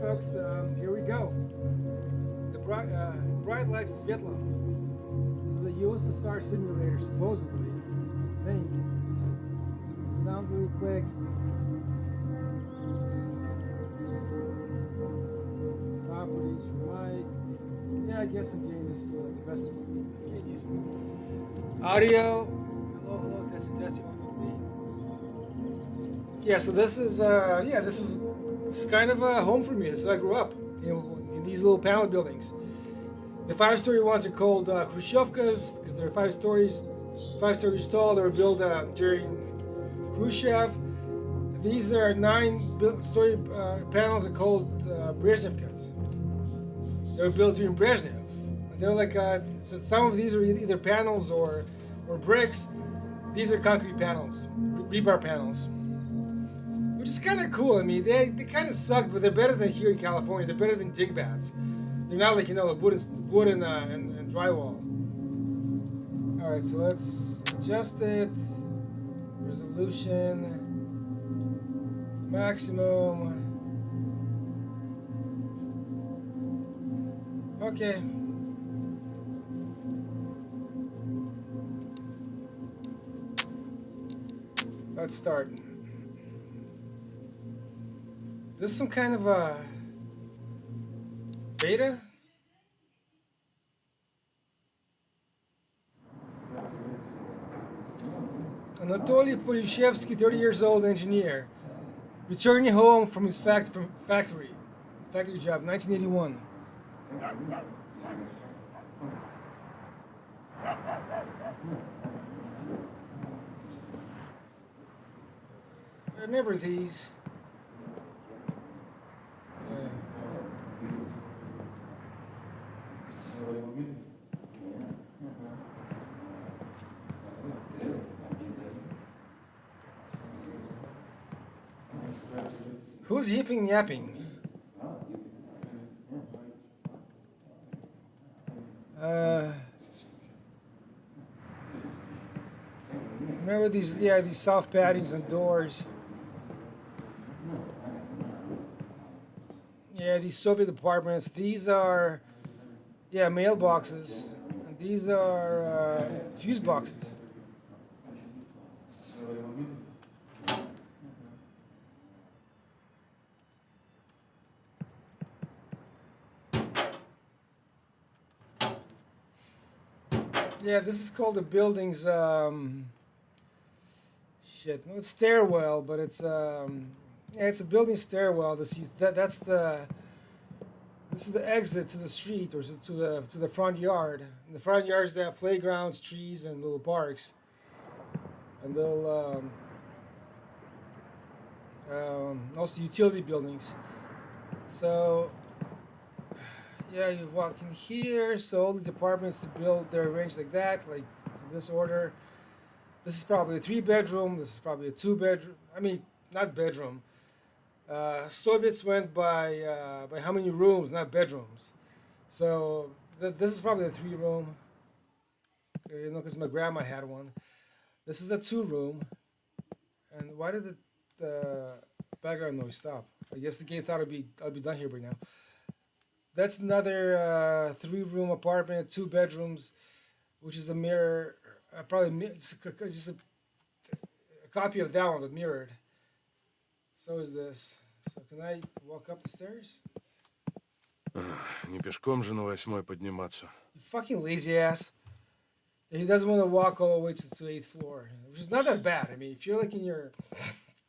folks, here we go. The bright lights of Svetlov. This is a USSR simulator, supposedly. I think. Sound really quick. Properties for Mike. Yeah, I guess I'm getting this is the best. Audio. Hello, testing 1, 2, 3. Yeah, so this is this is kind of a home for me. This is where I grew up, in these little panel buildings. The 5-story ones are called Khrushchevkas because they're 5 stories tall. They were built during Khrushchev. These are 9-story panels are called Brezhnevkas. They were built during Brezhnev. They're like so some of these are either panels or bricks. These are concrete panels, rebar panels. Which is kind of cool. I mean, they kind of suck, but they're better than here in California. They're better than digbats. They're not like, like wood and drywall. All right, so let's adjust it. Resolution, maximum. Okay. Let's start. This is some kind of a beta? Anatoly Polyshevsky, 30 years old engineer, returning home from his factory job, 1981. I remember these. Who's yipping and yapping? Remember these? Yeah, these soft paddings and doors. Yeah, these Soviet apartments. These are, mailboxes. And these are fuse boxes. Yeah, this is called the building's it's stairwell, but it's it's a building stairwell. This is the exit to the street or to the front yard. In the front yards they have playgrounds, trees, and little parks. And they'll also utility buildings. So yeah, you walk in here. So all these apartments to build, they're arranged like that, like in this order. This is probably a 3-bedroom. This is probably a 2-bedroom. I mean, not bedroom. Soviets went by how many rooms, not bedrooms. So this is probably a 3-room. Because my grandma had one. This is a 2-room. And why did the background noise stop? I guess the game thought I'd be done here by now. That's another 3-room apartment, 2 bedrooms, which is a mirror. Probably just a copy of that one, but mirrored. So is this. So can I walk up the stairs? Не пешком же на 8-й подниматься. You fucking lazy ass. He doesn't want to walk all the way to the 8th floor, which is not that bad. I mean, if you're like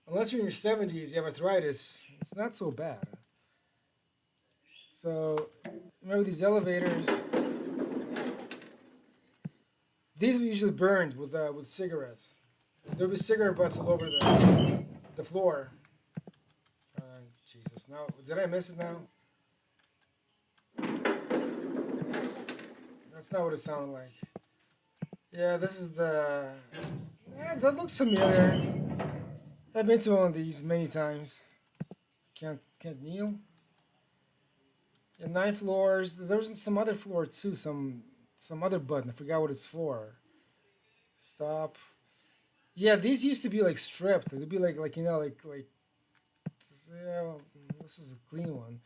unless you're in your 70s, you have arthritis, it's not so bad. So, remember these elevators? These were usually burned with cigarettes. There'll be cigarette butts all over the floor. Jesus, now did I miss it now? That's not what it sounded like. Yeah, this is the. Yeah, that looks familiar. I've been to one of these many times. Can't kneel. Yeah, 9 floors. There was some other floor too. Some other button. I forgot what it's for. Stop. Yeah, these used to be like stripped. It'd be like this is a clean one.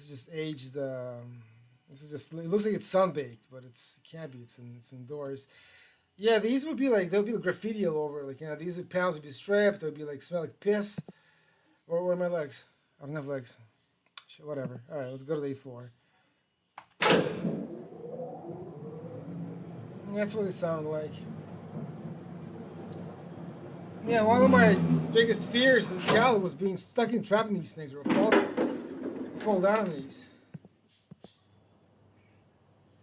This is just aged. This is just. It looks like it's sunbaked, but it can't be. It's indoors. Yeah, these would be like there'll be graffiti all over. Like these panels would be stripped. They'd be like smell like piss. Where are my legs? I don't have legs. Shit, whatever. All right, let's go to the 8th floor. That's what they sound like. Yeah, one of my biggest fears as a child was being stuck and trapped in these things or fall down on these.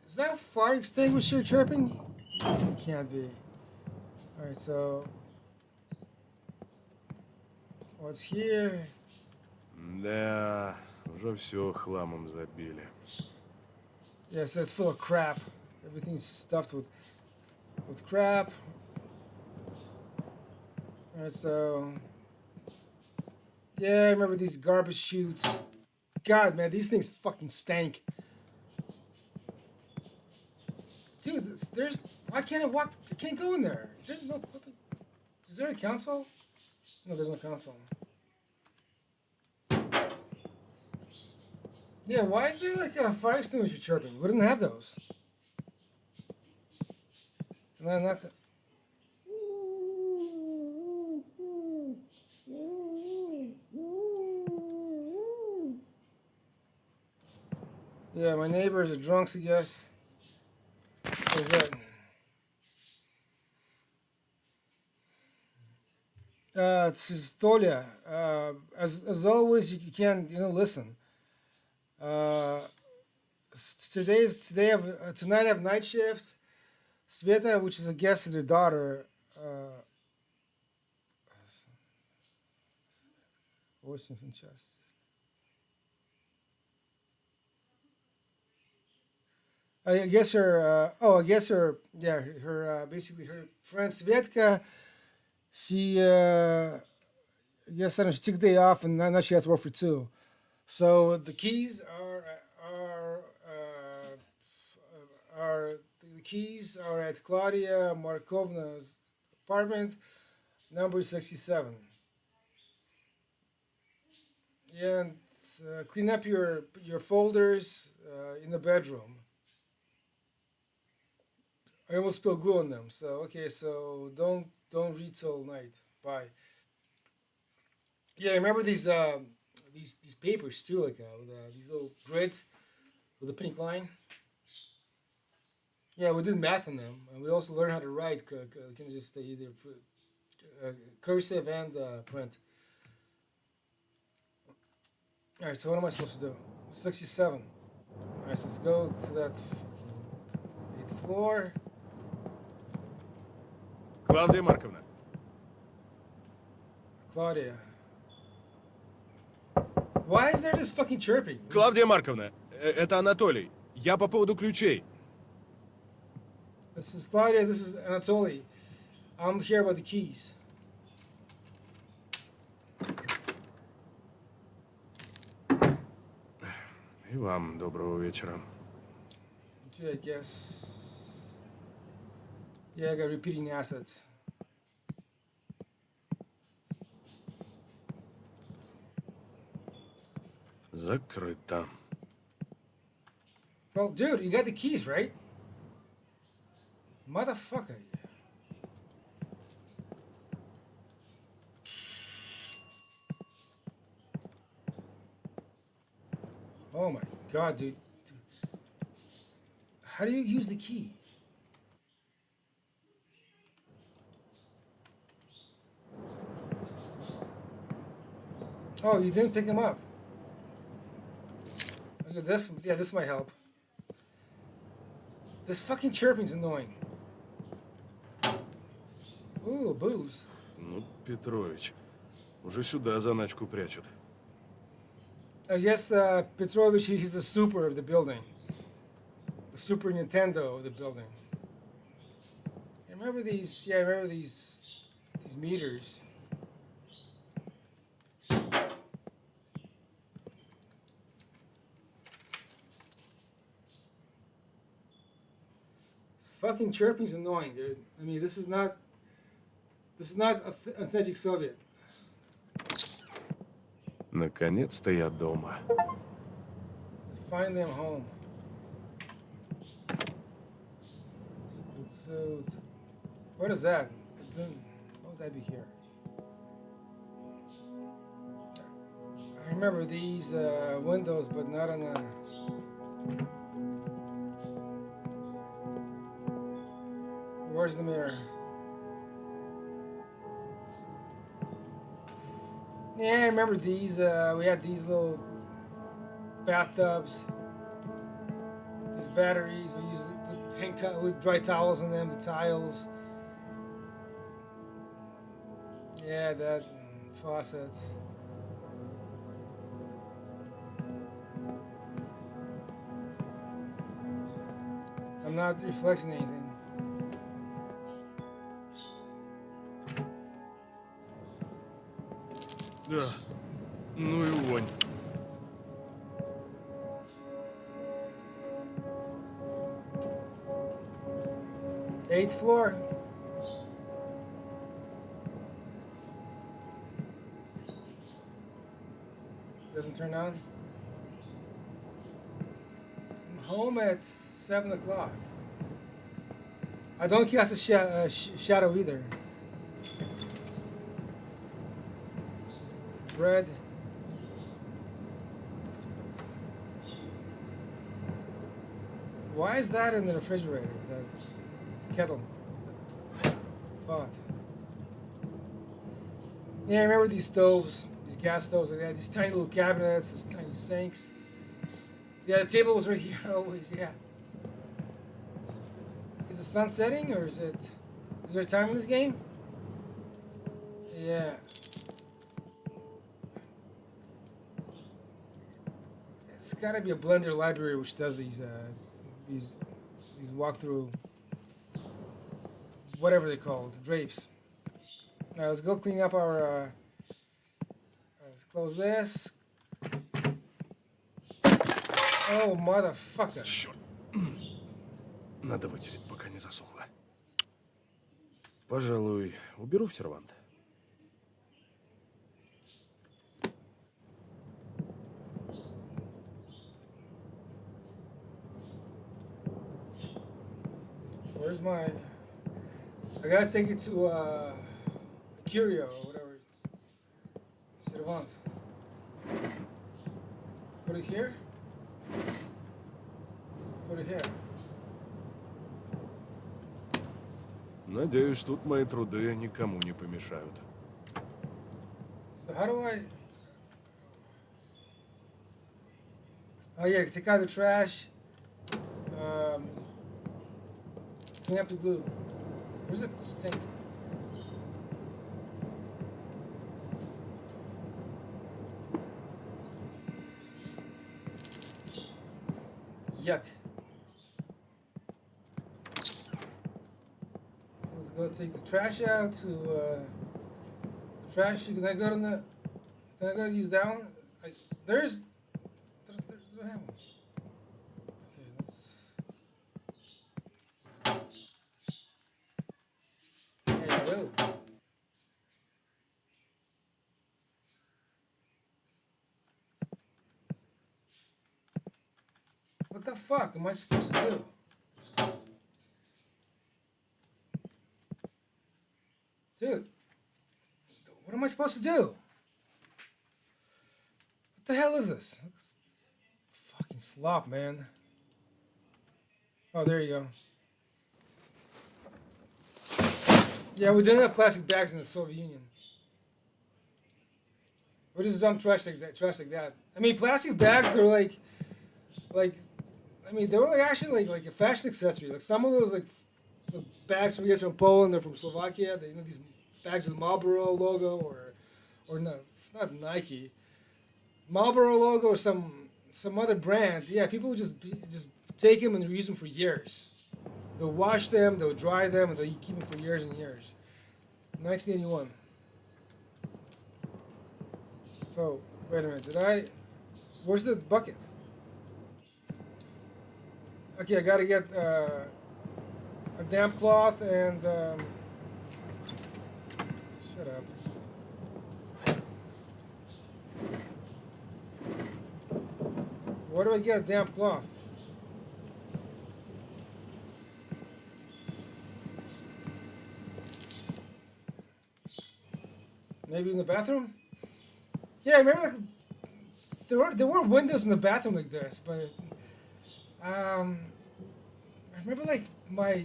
Is that a fire extinguisher chirping? It can't be. Alright, so what's here? Да, уже все хламом забили. Yeah, so it's full of crap. Everything's stuffed with crap. Alright, so yeah, I remember these garbage chutes. God, man, these things fucking stank. Dude, why can't I walk? I can't go in there. Is there a console? No, there's no console. Yeah, why is there like a fire extinguisher chirping? We didn't have those. No, not the... Yeah, my neighbors are drunks, I guess. What is that? It's just Tolia. As always, you can't listen. Tonight I have night shift. Sveta, which is a guest of their daughter. Voices in chest. I guess her. Basically her friend Svetka. She, I guess she took a day off, and now she has to work for 2. So the keys are at Claudia Markovna's apartment, number 67. Yeah, and clean up your folders in the bedroom. I almost spilled glue on them. So okay, so don't read till night. Bye. Yeah, I remember these papers too, like with these little grids with a pink line. Yeah, we did math on them, and we also learned how to write. Can just either cursive and print. All right, so what am I supposed to do? 67. All right, so let's go to that 8th floor. Клавдия Марковна. Claudia. Why is there this fucking chirping? Клавдия Марковна, это Анатолий. Я по поводу ключей. This is Claudia, this is Anatoly. I'm here about the keys. И вам доброго вечера. Gee, I guess. Yeah, I got repeating assets. Закрыто. Well, dude, you got the keys, right? Motherfucker. Oh my god, dude. How do you use the key? Oh, you didn't pick him up. Look at this. Yeah, this might help. This fucking chirping's annoying. Ooh, booze. Ну, Петрович, уже сюда заначку прячут. I guess Petrovich, he's the super of the building. The Super Nintendo of the building. I remember these, these meters. Fucking chirping's annoying, dude. I mean, this is not authentic Soviet. Наконец-то я дома. Finally, I'm home. Suit. What is that? What would that be here? I remember these windows, but not on the. Where's the mirror? Yeah, I remember these. We had these little bathtubs, these batteries. We used with dry towels on them, the tiles. Yeah, that faucets. I'm not reflecting anything. Да. Ну и вонь. Eighth floor. Doesn't turn on. I'm home at 7 o'clock. I don't cast a shadow either. Bread. Why is that in the refrigerator? The kettle. Pot. Yeah, I remember these stoves, these gas stoves. They had these tiny little cabinets, these tiny sinks. Yeah, the table was right here always. Yeah. Is the sun setting or is it? Is there time in this game? Yeah. It's got to be a Blender library which does these walkthrough, whatever they call drapes. All right, let's go clean up our. Let's close this. Oh, motherfucker. Черт. Надо вытереть, пока не засохло. Пожалуй, уберу в сервант. Where's my? I gotta take it to Curio or whatever. Servant. Put it here. Put it here. Надеюсь, тут мои труды никому не помешают. So how do I? Oh yeah, take out the trash. Clean up the glue. Where's it stink? Yuck. Let's go take the trash out to trash. Can I go to the? Can I go use that one? There's that one. Okay, let's. There you go. What the fuck am I supposed to do? Dude, what am I supposed to do? What the hell is this? Fucking slop, man. Oh, there you go. Yeah, we didn't have plastic bags in the Soviet Union. We just dumped trash like that. I mean, plastic bags, they're like, I mean, they were like actually like a fashion accessory. Like some of those like bags from Poland, they're from Slovakia. They these bags with Marlboro logo or no, not Nike, Marlboro logo or some other brand. Yeah, people would just take them and use them for years. They'll wash them, they'll dry them, and they'll keep them for years and years. 1981. So wait a minute, where's the bucket? Okay, I gotta get a damp cloth and shut up. Where do I get a damn cloth? Maybe in the bathroom? Yeah, I remember like there were windows in the bathroom like this, but I remember like my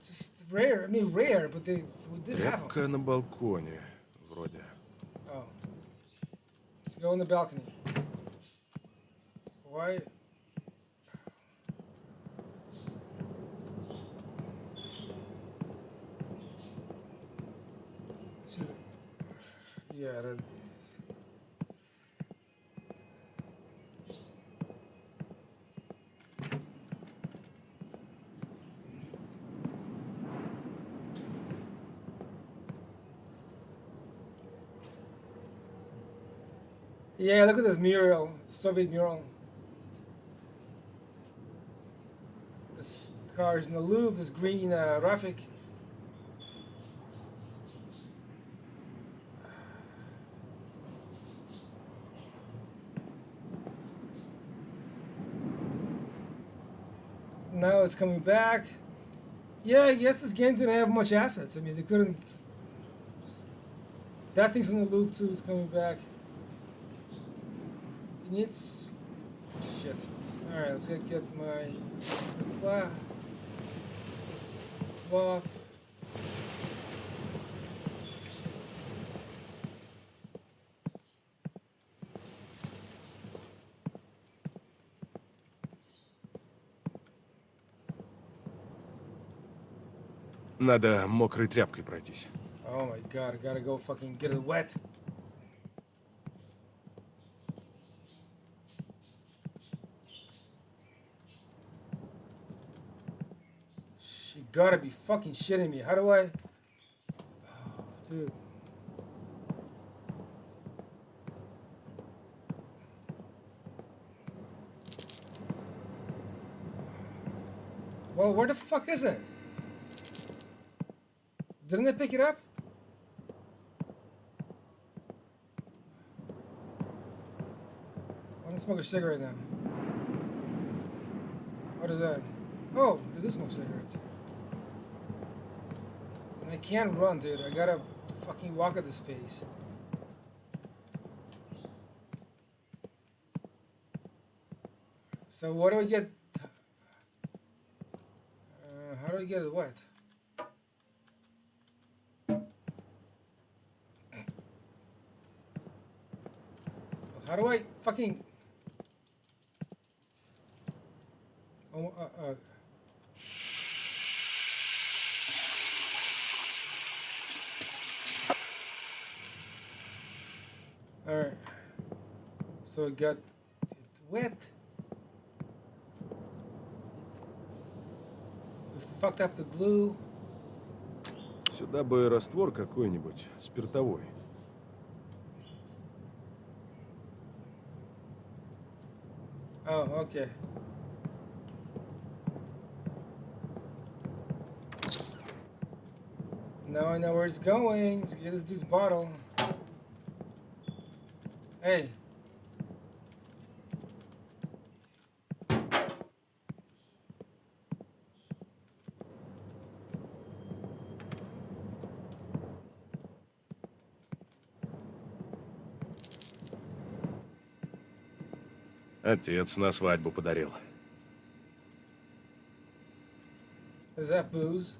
just rare. I mean rare, but they we did have them. Тряпка на балконе, вроде. Oh, let's go on the balcony. Why? Yeah, that. Yeah, look at this mural, Soviet mural. This car is in the loop, this green Rafik. Now it's coming back. Yeah, I guess this game didn't have much assets. I mean, they couldn't. That thing's in the loop too, it's coming back. It needs. Shit. Alright, let's get my cloth. Надо мокрой тряпкой пройтись. Oh my god, I gotta go fucking get it wet. You gotta be fucking shitting me. How do I... Oh, dude. Well, where the fuck is it? Didn't it pick it up? I'm gonna smoke a cigarette now. What is that? Oh, they do smoke cigarettes. And I can't run, dude. I gotta fucking walk at this pace. So what do I get? How do I get it wet? How do I fucking... Oh, Alright. So I got it wet. We fucked up the glue. Сюда бы раствор какой-нибудь, спиртовой. Oh, okay. Now I know where it's going. Let's get this dude's bottle. Hey. Отец на свадьбу подарил. Is that booze?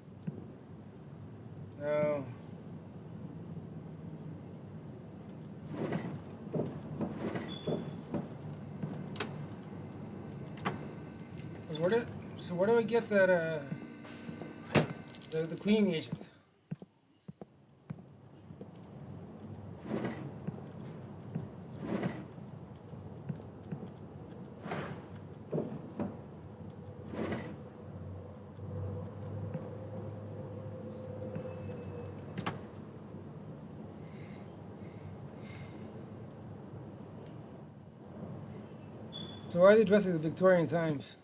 No. So where do I get that the cleaning agent? So why are they dressed like the Victorian times?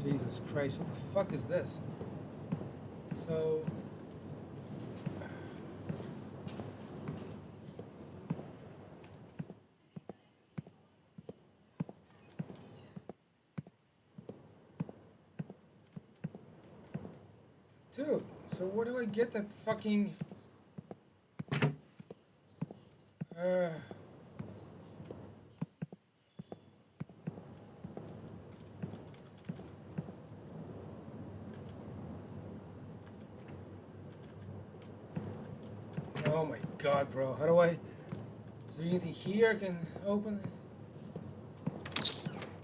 Jesus Christ, what the fuck is this? So... So where do I get that fucking... Oh my god, bro. How do I... Is there anything here I can open?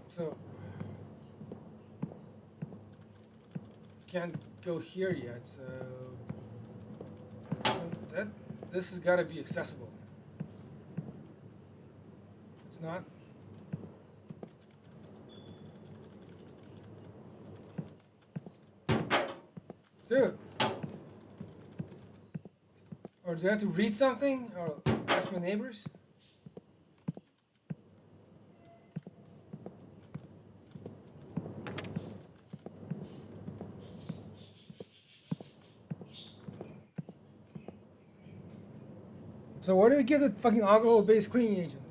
So... Can't go here yet, so... This has got to be accessible. It's not? Dude! Or do I have to read something? Or ask my neighbors? So where do we get the fucking alcohol-based cleaning agent?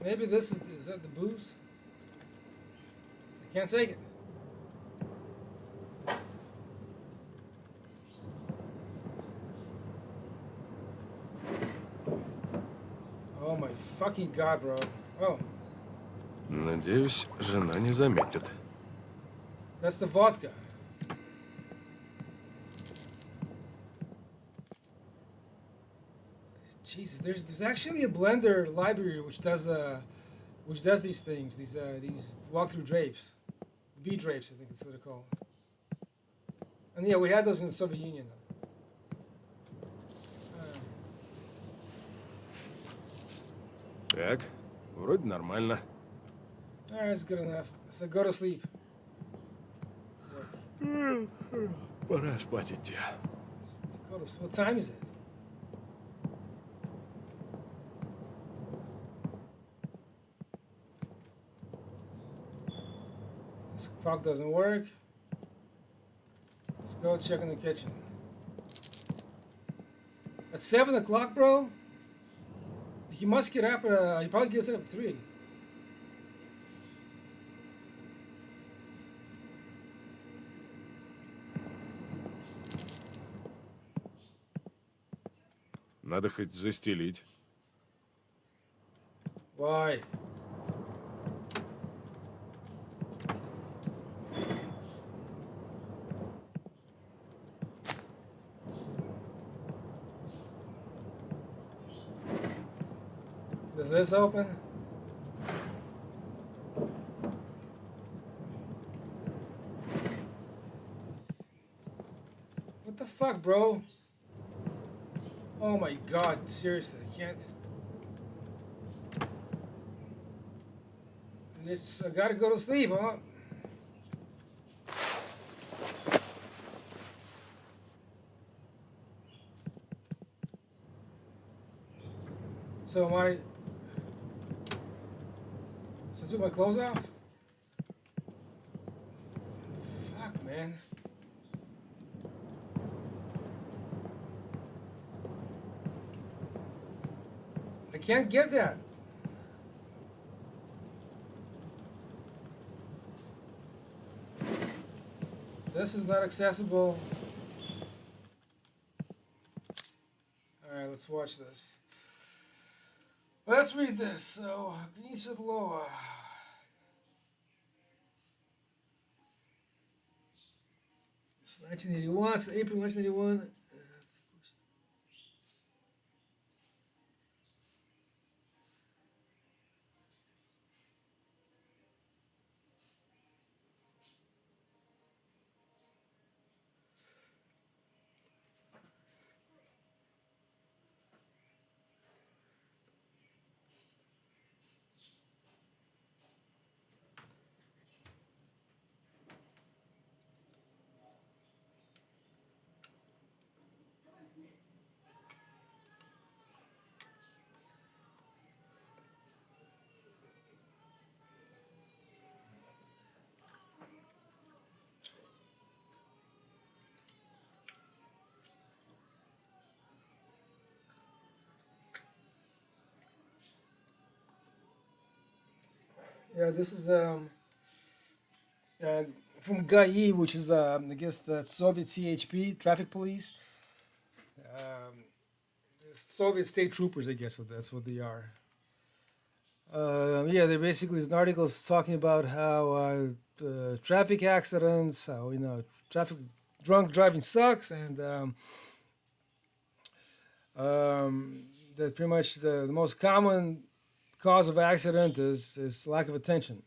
Maybe this is that the booze? I can't take it. Oh my fucking god, bro. Oh, Надеюсь, жена не заметит. that's the vodka. Jesus, there's actually a blender library which does these things, these walk-through drapes, bee drapes, I think that's what they're called. And yeah, we had those in the Soviet Union. Так, вроде нормально. Alright, that's good enough. So go to sleep. Пора спать идти. What time is it? This clock doesn't work. Let's go check in the kitchen. At 7 o'clock, bro? He must get up at, he probably gets up at 3. Надо хоть застелить. Why? Is this open? What the fuck, bro? Oh my god, seriously, I can't. I gotta go to sleep, huh? So am I... So do my clothes off? Fuck, man. I can't get that. This is not accessible. Alright, let's watch this. Let's read this. So, Svetlov. 1981, so April 1981. Yeah, this is uh, from GAI, which is I guess the Soviet CHP, traffic police, um, Soviet state troopers. I guess that's what they are. Yeah, they basically an article is talking about how traffic accidents, how traffic drunk driving sucks, and that pretty much the most common cause of accident is lack of attention.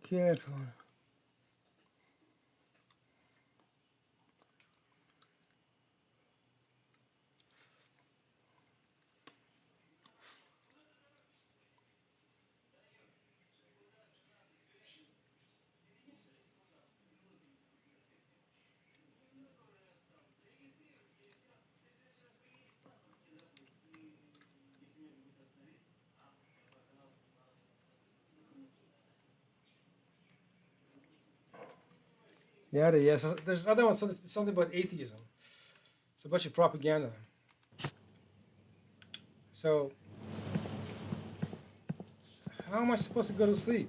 Okay, yeah, yes. There's another one, something about atheism. It's a bunch of propaganda. So, how am I supposed to go to sleep?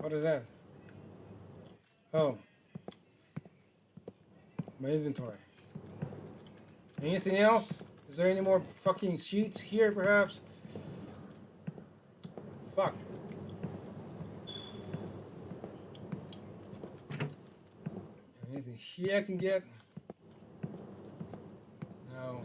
What is that? Oh, my inventory. Anything else? Is there any more fucking sheets here, perhaps? Fuck. Anything here I can get? No.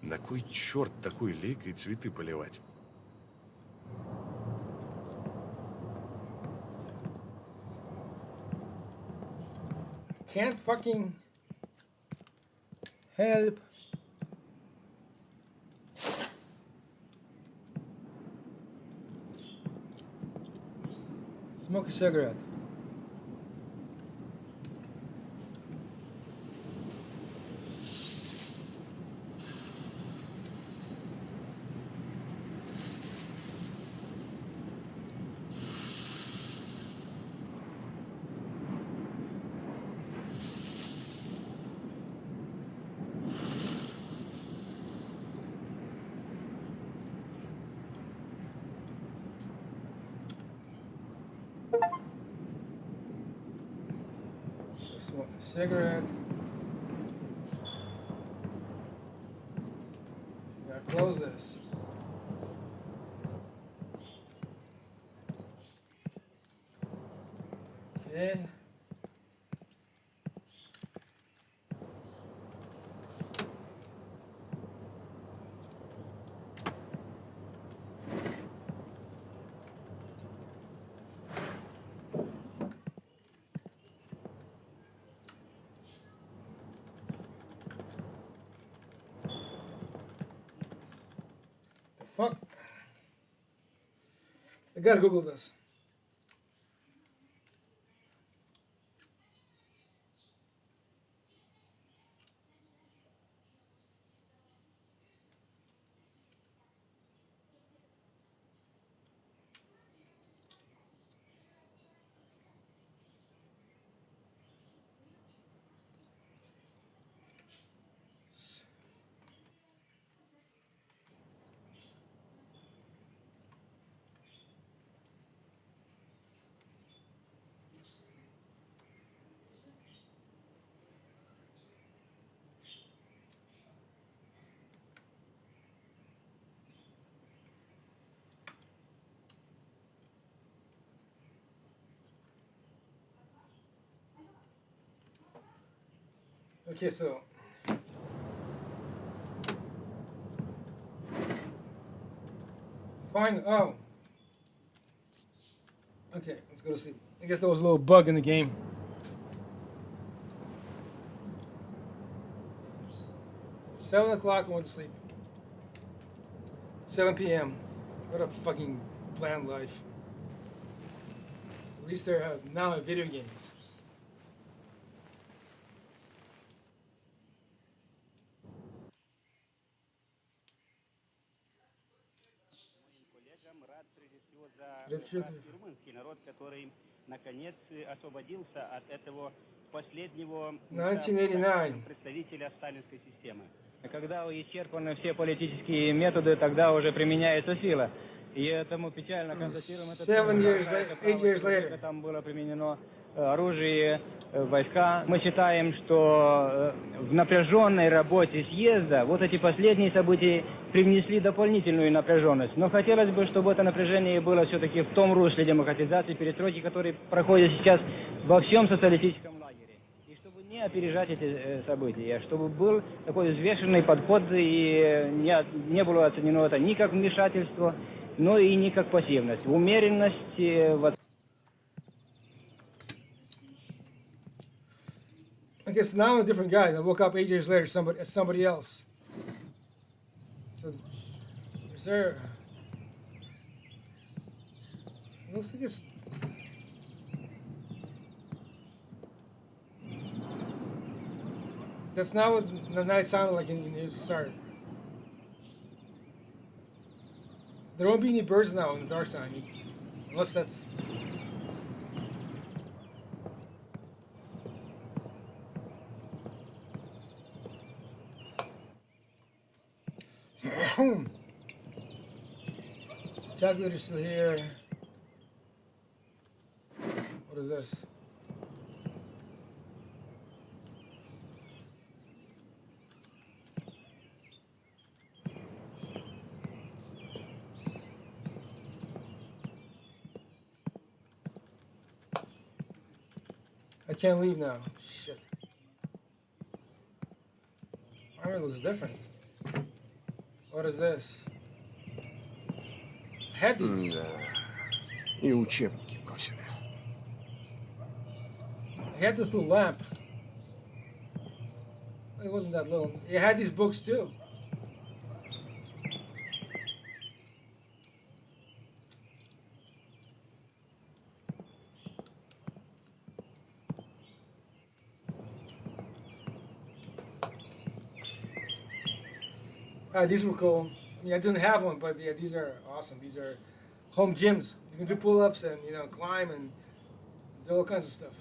На кой черт такой лейкой цветы поливать? Can't fucking help. Smoke a cigarette. Smoke a cigarette. Gotta close this. Okay. The fuck? I gotta Google this. Okay, so fine. Oh, okay. Let's go to sleep. I guess there was a little bug in the game. 7 o'clock. I went to sleep. 7 p.m. What a fucking bland life. At least they're now in video games. Коллегам рад прежде всего за румынский народ, который наконец освободился от этого последнего 1989. представителя сталинской системы. Когда исчерпаны все политические методы, тогда уже применяется сила. И этому печально констатируем. 8 years later. Там было применено оружие, войска. Мы считаем, что в напряженной работе съезда вот эти последние события привнесли дополнительную напряженность. Но хотелось бы, чтобы это напряжение было все-таки в том русле демократизации, перестройки, которые проходят сейчас во всем социалистическом лагере. И чтобы не опережать эти события, чтобы был такой взвешенный подход и не было оценено это ни как вмешательство, но и не как пассивность. Умеренность в I guess now I'm a different guy. I woke up 8 years later, somebody else. So, is there? It looks like it's. That's not what the night sounded like in the start. There won't be any birds now in the dark time, unless that's. Calculator's still here. What is this? I can't leave now. Shit. Armor looks different. What is this? I had these. Да. И учебники бросили. I had this little lamp. It wasn't that little. It had these books too. These were cool. Yeah, I didn't have one, but yeah, these are awesome. These are home gyms. You can do pull-ups and climb and do all kinds of stuff.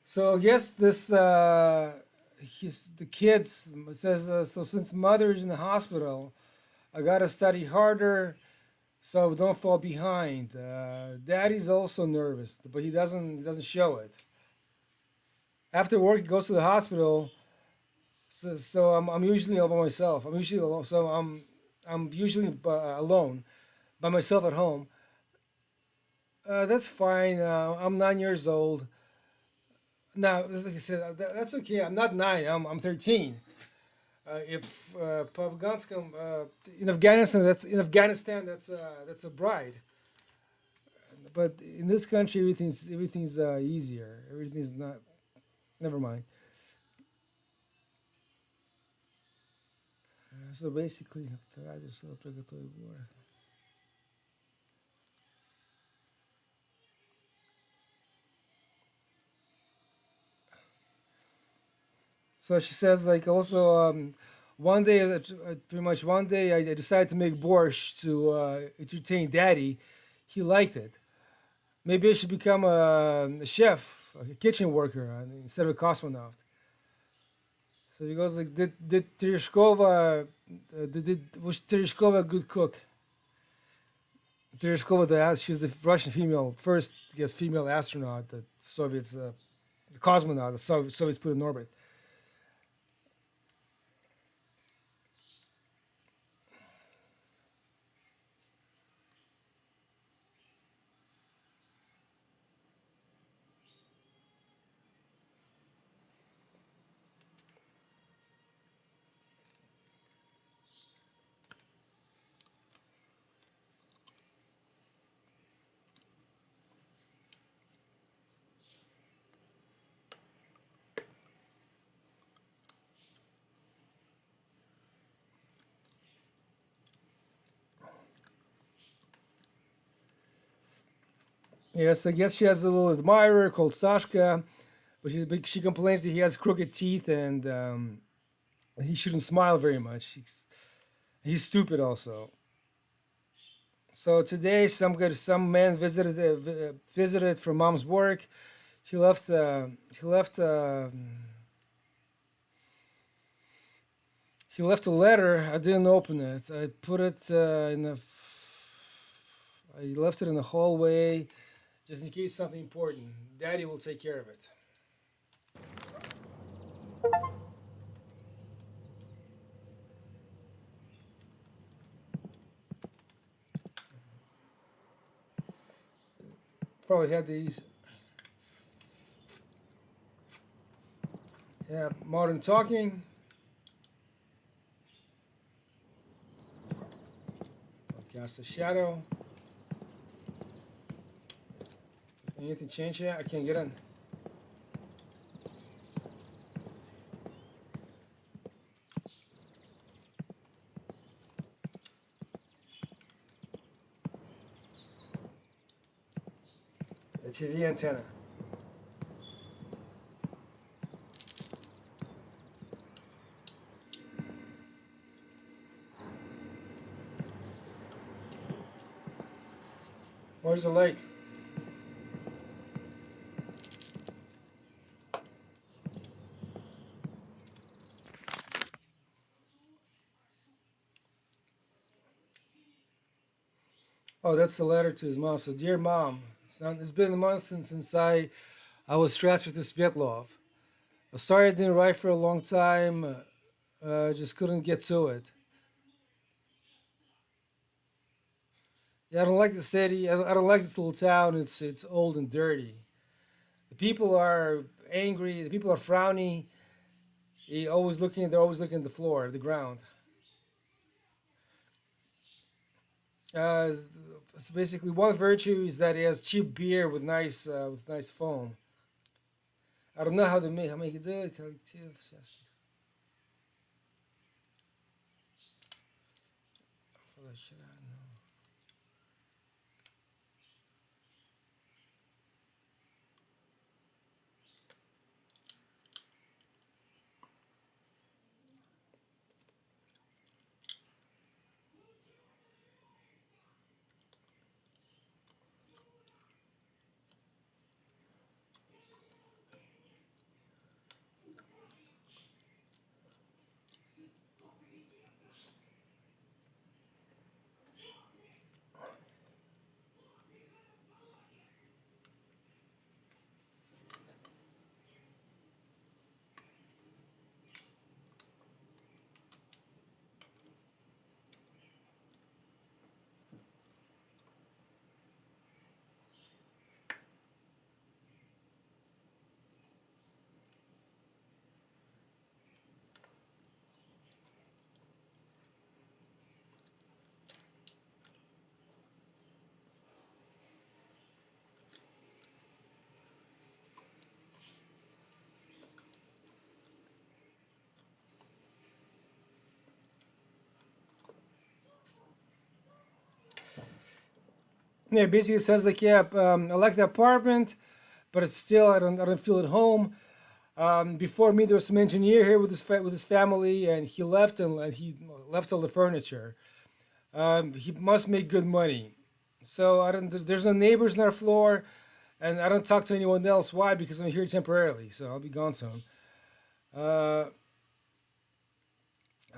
So I guess this the kids says so since mother's in the hospital, I gotta study harder so don't fall behind. Daddy's also nervous, but he doesn't show it. After work, he goes to the hospital. So I'm usually all by myself. I'm usually alone. So I'm usually alone, by myself at home. That's fine. I'm 9 years old. Now, like I said, that's okay. I'm not 9. I'm 13. If in Afghanistan, that's a bride. But in this country, everything's easier. Everything's not. Never mind. So basically, so she says, like, also, one day, pretty much one day, I decided to make borscht to entertain Daddy. He liked it. Maybe I should become a chef, a kitchen worker, instead of a cosmonaut. So he goes like, did Tereshkova, was Tereshkova a good cook? Tereshkova, she's the Russian first, I guess, female astronaut that Soviets the cosmonaut, the Soviets put in orbit. Yes, I guess she has a little admirer called Sashka, but she complains that he has crooked teeth and he shouldn't smile very much. He's stupid also. So today, some man visited from mom's work. He left. He left. He left a letter. I didn't open it. I put it in the. I left it in the hallway, just in case something important. Daddy will take care of it. Probably had these. Yeah, Modern Talking. Cast a shadow. Anything change here? I can't get in. The TV antenna. Where's the lake? Oh, that's the letter to his mom. So, dear mom, it's been a month since I was transferred to Svetlov. I'm sorry I didn't write for a long time. Just couldn't get to it. Yeah, I don't like the city. I don't like this little town. It's old and dirty. The people are angry. The people are frowny. They're always looking at the floor, the ground. It's basically one virtue is that it has cheap beer with nice foam. I don't know how make it do it. Yeah, basically it says like, yeah, I like the apartment, but it's still I don't feel at home. Before me, there was some engineer here with his family, and he left and he left all the furniture. He must make good money, so I don't. There's no neighbors on our floor, and I don't talk to anyone else. Why? Because I'm here temporarily, so I'll be gone soon.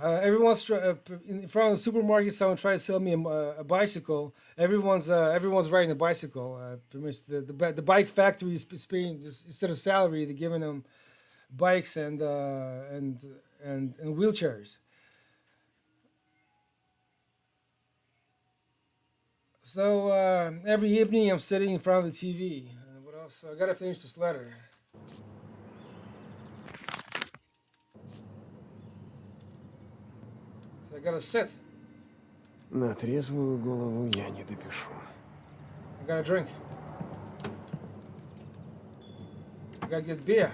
In front of the supermarket. Someone tried to sell me a bicycle. Everyone's riding a bicycle. Pretty much the bike factory is paying instead of salary, they're giving them bikes and wheelchairs. So every evening I'm sitting in front of the TV. What else? I gotta finish this letter. So I gotta sit. На трезвую голову я не допишу. I gotta drink. I gotta get beer.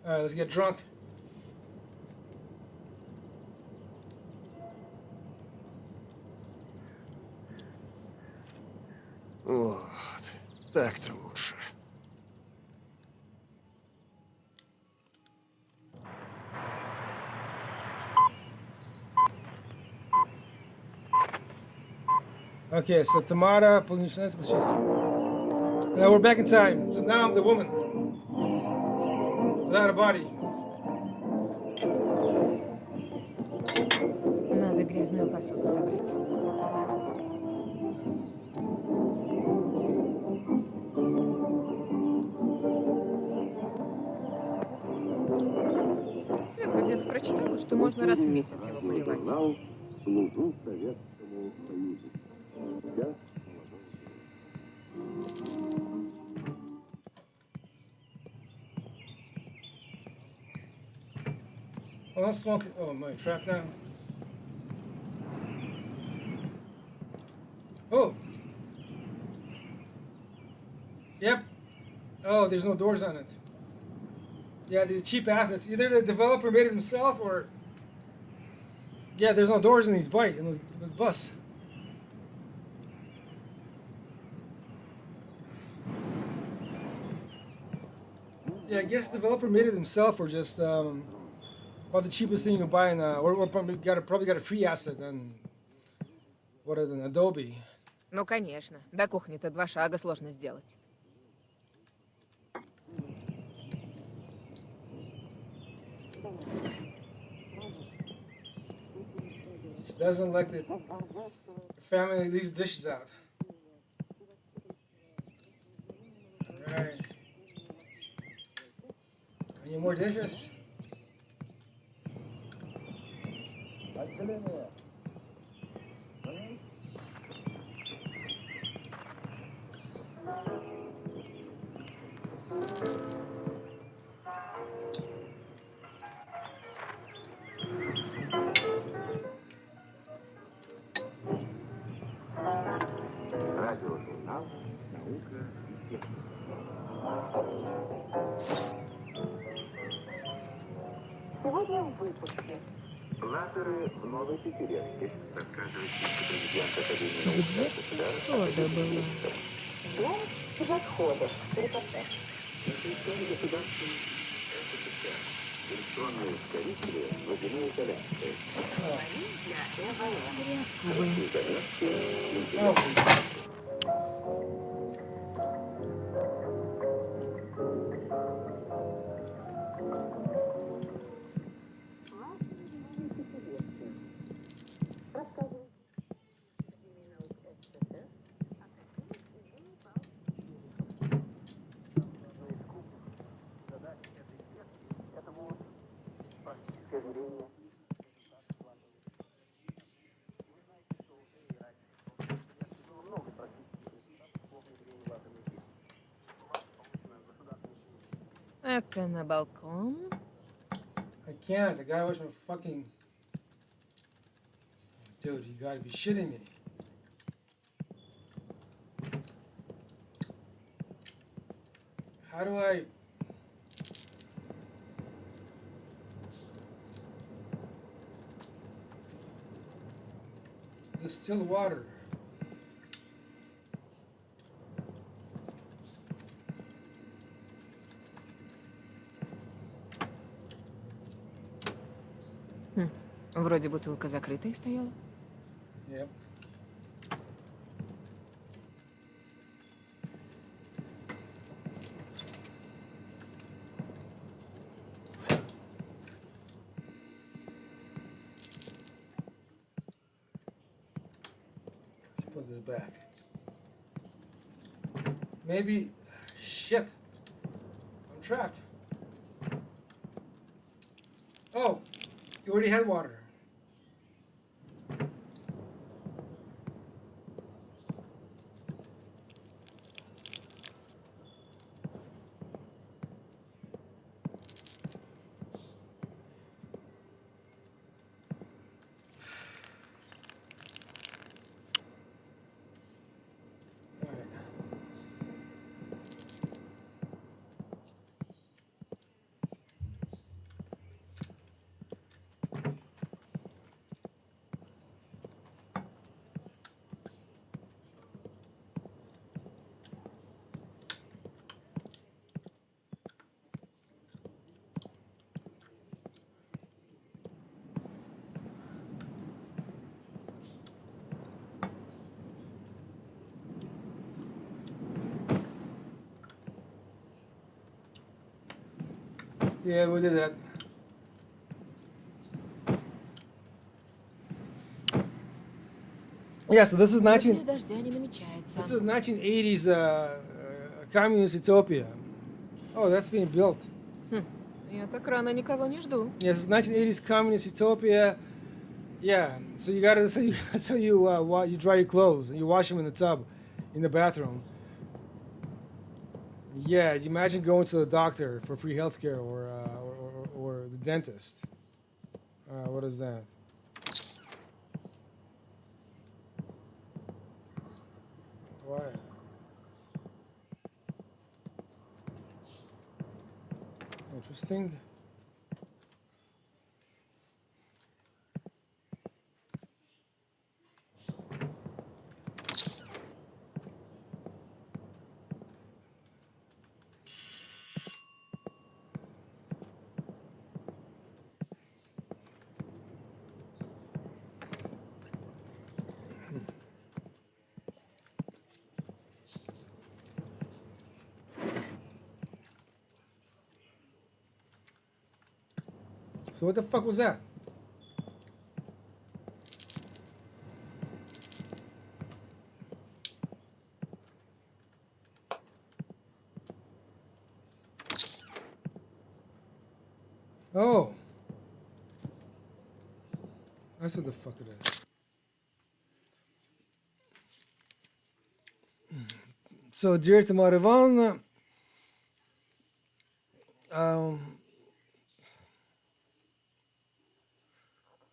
Alright, let's get drunk. Вот, так-то лучше. Okay, so Tamara, now we're back in time. So now I'm the woman without a body. Надо грязную посуду собрать. Светка где-то прочитала, что можно раз в месяц его поливать. Oh, I'm smoking. Oh, my trap now. Oh. Yep. Oh, there's no doors on it. Yeah, these cheap assets. Either the developer made it himself or. Yeah, there's no doors in these bike, in the bus. Yeah, I guess the developer made it himself or just about the cheapest thing you can buy in or probably got a free asset on what is it, Adobe. Ну, конечно. До кухни-то 2 шага сложно сделать. She doesn't like the family leaves dishes out. Alright. Any more dishes? Радиожурнал «Наука и техника». Сегодня в выпуске. Лазеры в новой пятеренке, рассказывает вице-президент Академии наук СССР. Сода была. Дом без отходов. Репортаж. Инфекционные государственные СССР. Электронные ускорители водяной изоляции. Это на балкон. I can't. I gotta watch my fucking. Dude, you gotta be shitting me. How do I. Distill water. Вроде бутылка закрытая стояла. Yep. back. Maybe. Shit. I'm trapped. Oh, you already had water. Yeah, we did that. Yeah, so this is Вроде дождя не намечается. This is 1980s communist utopia. Oh, that's being built. Я так рано никого не жду. Yes, it's 1980s communist utopia. Yeah, so you gotta that's how you dry your clothes and you wash them in the tub, in the bathroom. Yeah, imagine going to the doctor for free healthcare or the dentist. What is that? Why? Interesting. So what the fuck was that? Oh. That's what the fuck it is. So, dear Tamar Ivan,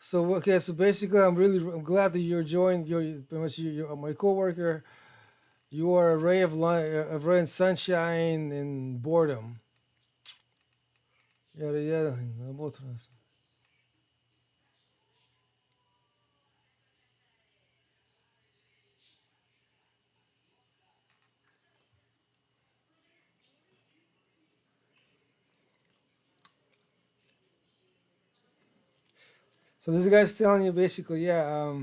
so okay, so basically, I'm glad that you're joined. You're my coworker. You are a ray of light, a ray of sunshine in boredom. Yada yada. So this guy's telling you basically, yeah.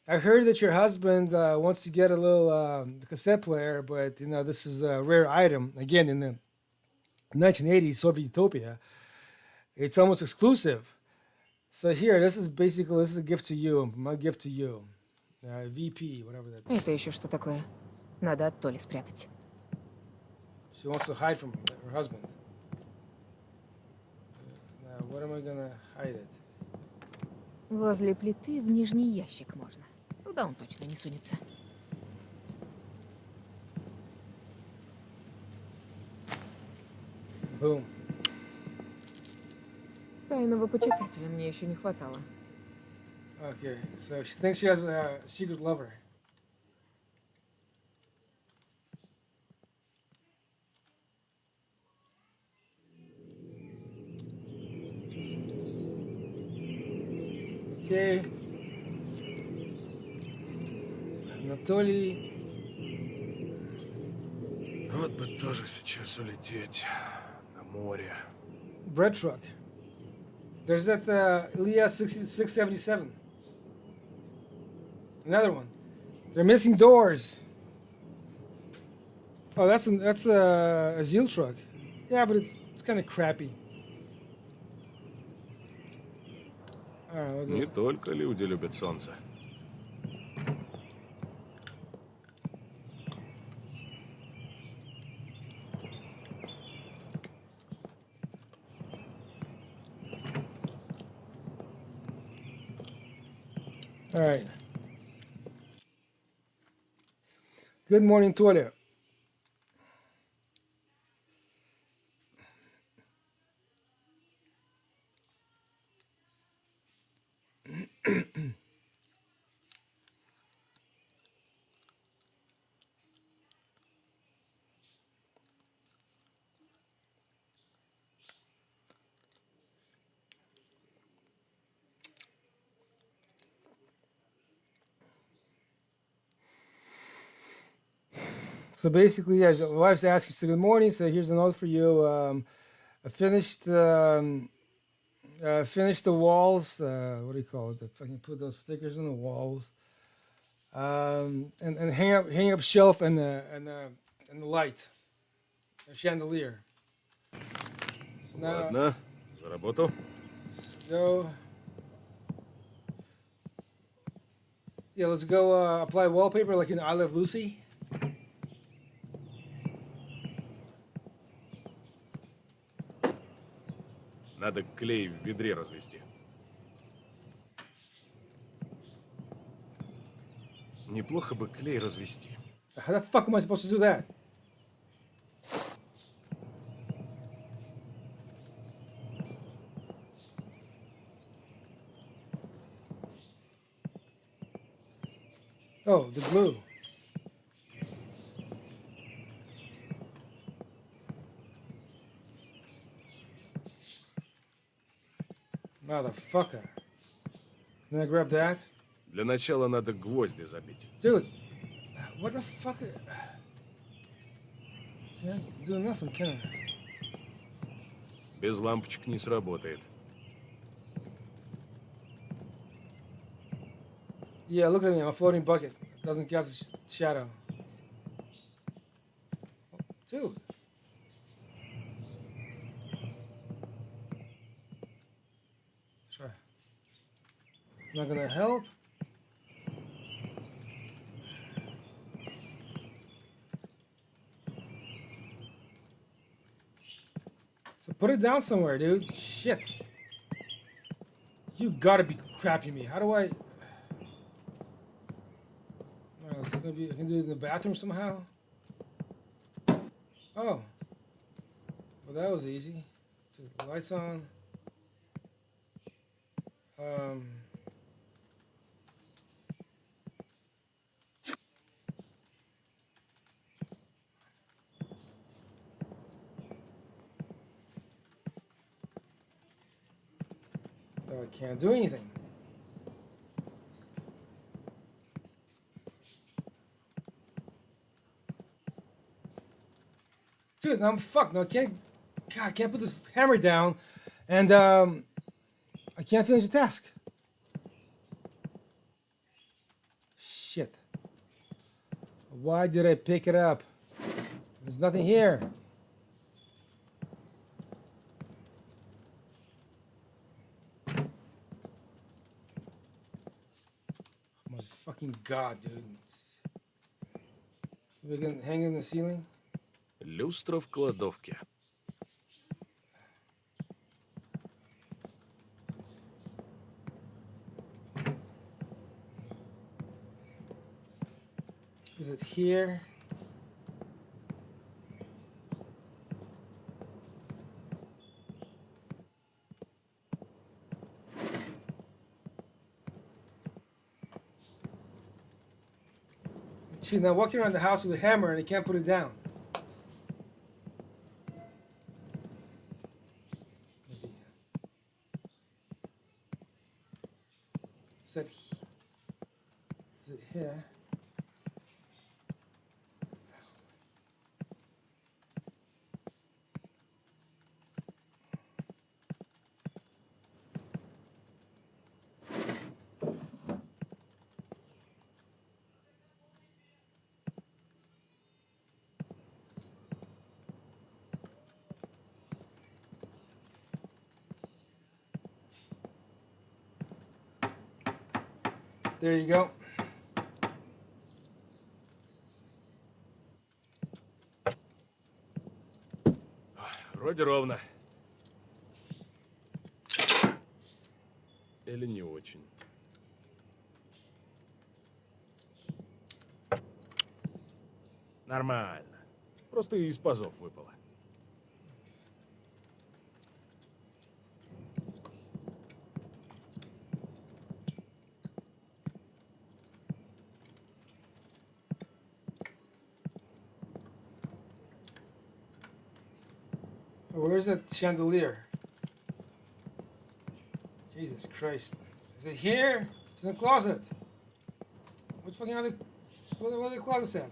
I heard that your husband wants to get a little cassette player, but you know this is a rare item. Again, in the 1980s Soviet utopia, it's almost exclusive. So here, this is a gift to you, my gift to you, VP, whatever that is. Это еще что такое? Надо от Толи спрятать. She wants to hide from her husband. Now, what am I gonna hide it? Возле плиты в нижний ящик можно. Туда он точно не сунется. Boom. Тайного почитателя мне еще не хватало. Okay, so she thinks she has a secret lover. Okay. Анатолий. Вот бы тоже сейчас улететь на море. Bread truck. There's that Ilya 677. Another one. They're missing doors. Oh, that's a Zeal truck. Yeah, but it's kind of crappy. Не только люди любят солнце. All right. Good morning, Toля. So basically, yeah, the wife's asking, so good morning. So here's a note for you. I finished the walls. What do you call it? If I can put those stickers on the walls. And hang up shelf and the light, a chandelier. So now, Ладно, за работу. go. Yeah, let's go apply wallpaper like in I Love Lucy. Надо клей в ведре развести. Неплохо бы клей развести. How the fuck am I supposed to do that? Oh, the glue. Motherfucker. Can I grab that? Для начала надо гвозди забить. Dude, what the fuck? Can't do nothing, can I? Без лампочек не сработает. Yeah, look at me, I'm a floating bucket. Doesn't cast a shadow. Dude. Try. Not gonna help. So put it down somewhere, dude. Shit. You gotta be crapping me. How do I... Maybe I can do it in the bathroom somehow. Oh. Well, that was easy. Turn the lights on. Oh, I can't do anything. Dude, I'm fucked. No, I can't. God, I can't put this hammer down, and I can't finish the task. Shit. Why did I pick it up? There's nothing here. My fucking god, dude. We can hang it in the ceiling. Люстра в кладовке. Is it here? She's now walking around the house with a hammer and I can't put it down. Is it here? There you go. Вроде ровно. Или не очень. Нормально. Просто из пазов выпало. Where's that chandelier? Jesus Christ. Is it here? It's in the closet. Which fucking other... What are the closets at?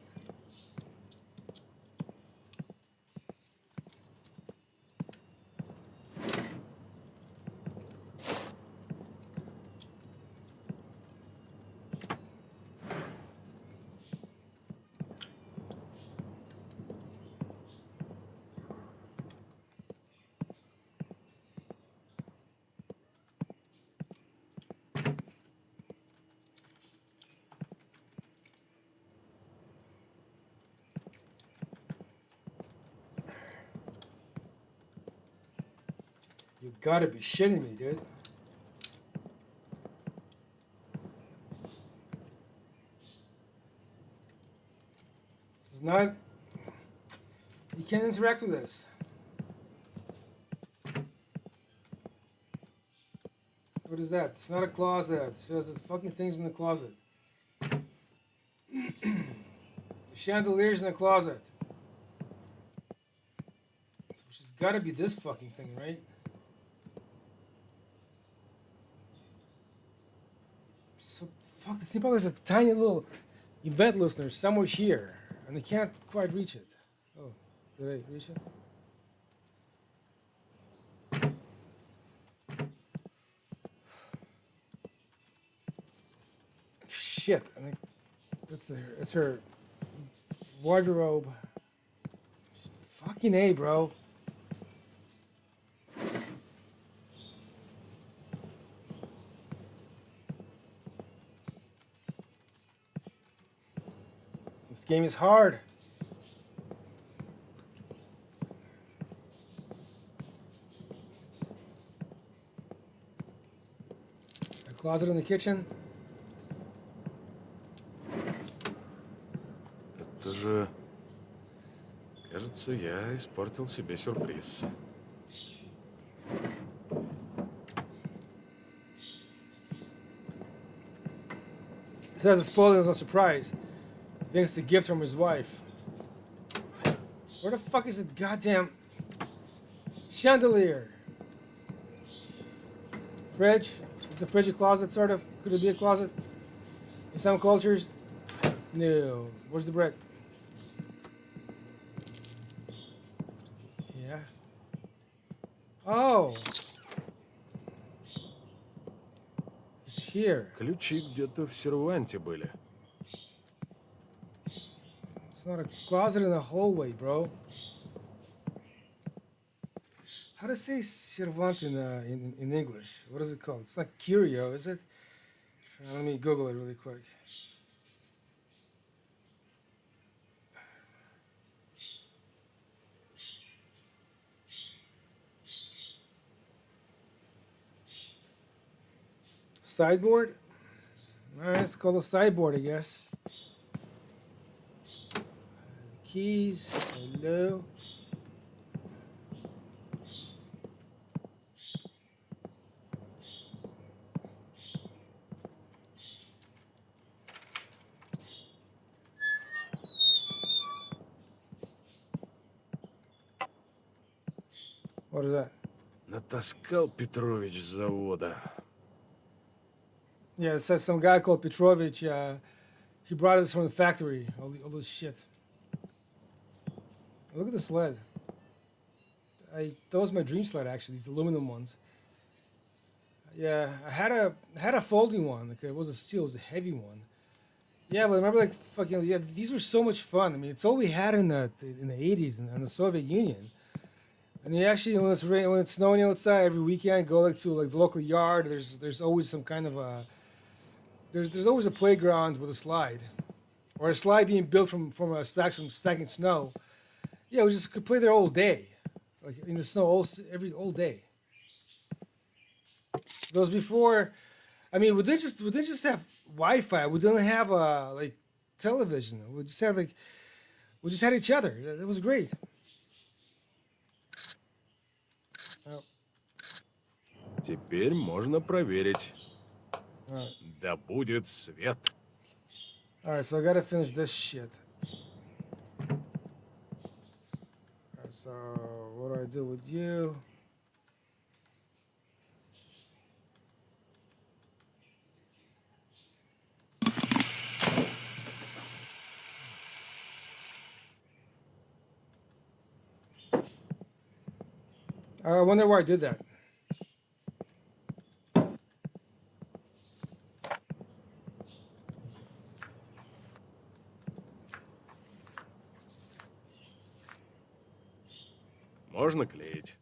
You gotta be shitting me, dude. It's not... You can't interact with this. What is that? It's not a closet. It says it's fucking things in the closet. The chandelier's in the closet. Which has gotta be this fucking thing, right? Fuck, this thing probably has a tiny little event listener somewhere here, and they can't quite reach it. Oh, did I reach it? Shit, I think it's her wardrobe. Fucking A, bro. This game is hard. A closet in the kitchen. Это же... Кажется, я испортил себе сюрприз. Says the spoiler is no surprise. Thanks to the gift from his wife. Where the fuck is the goddamn chandelier? Fridge? Is the fridge a closet, sort of? Could it be a closet? In some cultures? No. Where's the bread? Yeah. Oh! It's here. Ключи где-то в серванте были. It's not a closet in the hallway, bro. How to say servant in English? What is it called? It's not curio, is it? Let me Google it really quick. Sideboard? Alright, it's called a sideboard, I guess. Keys. Hello. What is that? Натаскал Петрович с завода. Yeah, it says some guy called Petrovich. He brought us from the factory. All this shit. Look at the sled. That was my dream sled, actually. These aluminum ones. Yeah, I had a folding one. Like it was a steel. It was a heavy one. Yeah, but I remember like fucking yeah. These were so much fun. I mean, it's all we had in the 80s in the Soviet Union. And you actually, when it's snowing outside every weekend, go like to like the local yard. There's always some kind of a there's always a playground with a slide, or a slide being built from stacking snow. Yeah, we just could play there all day, like in the snow all day. Those before, I mean, we didn't just have Wi-Fi. We didn't have like television. We just had like We just had each other. It was great. Oh, Теперь можно проверить. all Да будет свет. right, so I gotta finish this shit. Alright, so what do I do with you? I wonder why I did that. Можно клеить.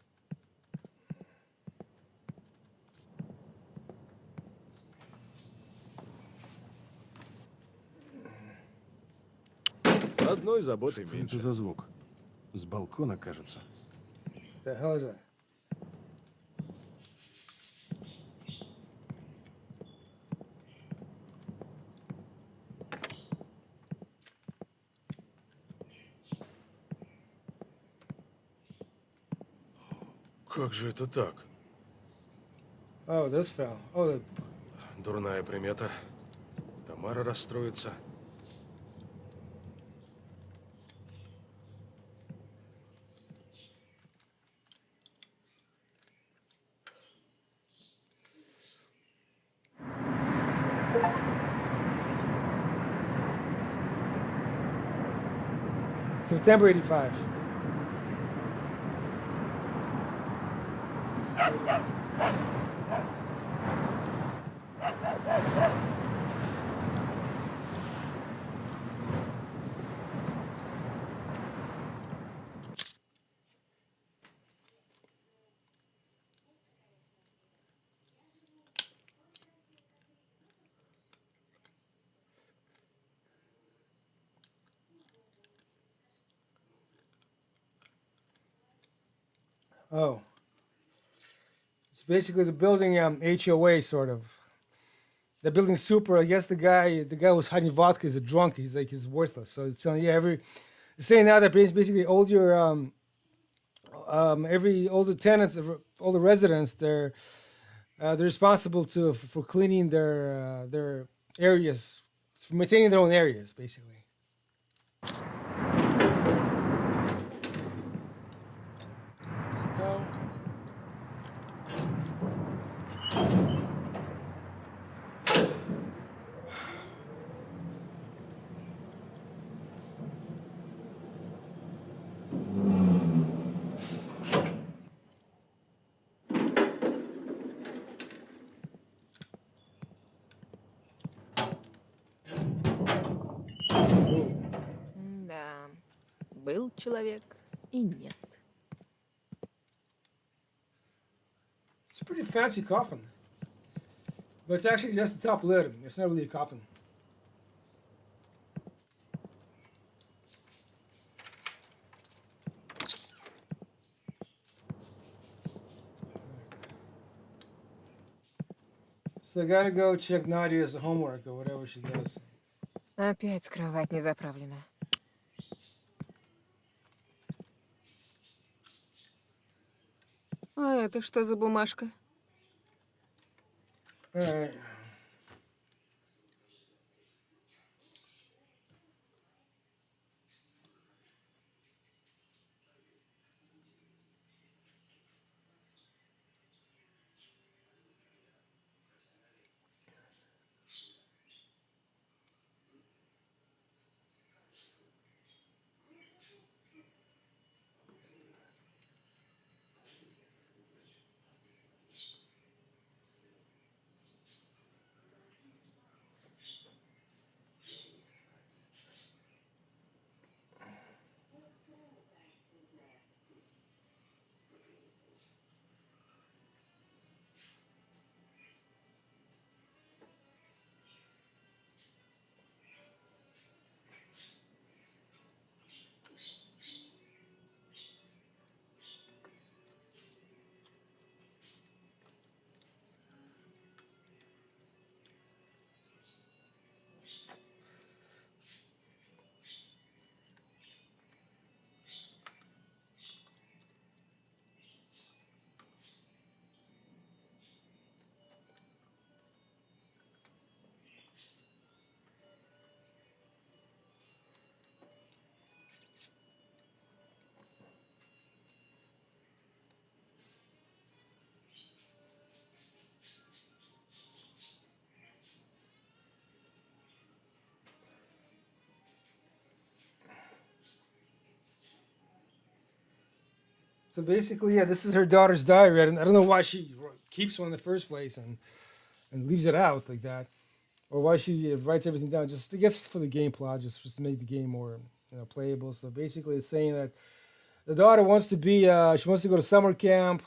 Одной заботой Что меньше. это за звук? С балкона, кажется. The hell is that? Как же это так? Oh, this fell. Oh, the, Дурная примета. Тамара расстроится. September 85. Oh. It's basically the building HOA sort of. The building super. I guess the guy who's hiding vodka is a drunk. He's worthless. So it's yeah, it's saying now that basically all your all the tenants, all the residents, they're responsible for cleaning their areas, for maintaining their own areas, basically. No. Да, был человек и нет. It's a pretty fancy coffin. But it's actually just the top lid. It's not really a coffin. So I gotta go check Nadia's homework or whatever she does. Опять кровать не заправлена. А это что за бумажка? Alright. So basically, yeah, this is her daughter's diary. I don't know why she keeps one in the first place and leaves it out like that, or why she writes everything down. Just I guess for the game plot, just to make the game more playable. So basically, it's saying that the daughter wants to be she wants to go to summer camp,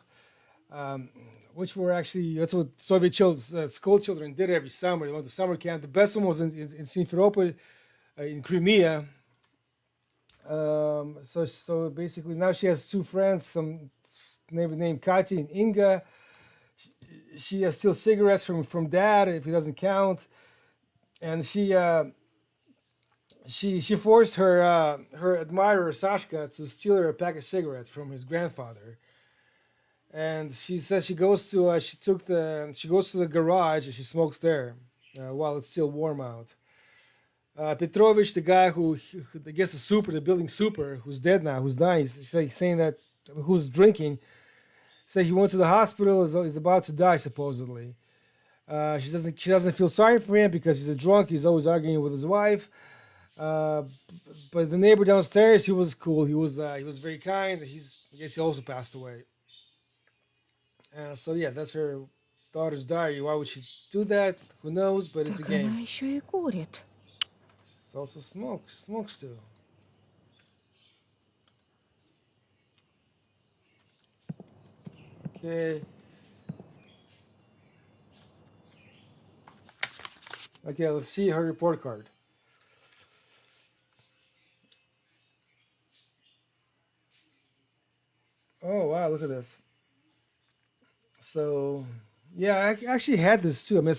um, which were actually that's what Soviet children, school children did every summer. They went to summer camp. The best one was in Simferopol, in Crimea. So basically now she has two friends, some named Katya and Inga. She steals cigarettes from dad if he doesn't count, and she forced her admirer Sashka to steal her a pack of cigarettes from his grandfather. And she says she goes to the garage and she smokes there while it's still warm out. Petrovich, the guy who I guess the building super, who's dead now, who's dying, saying that who's drinking, said he went to the hospital, is about to die supposedly. She doesn't feel sorry for him because he's a drunk. He's always arguing with his wife. But the neighbor downstairs, he was cool. He was very kind. I guess he also passed away. So yeah, that's her daughter's diary. Why would she do that? Who knows? But it's a Так она game. еще и курит. She also smokes too. Okay. Okay, let's see her report card. Oh wow, look at this. So yeah, I actually had this too. I mean,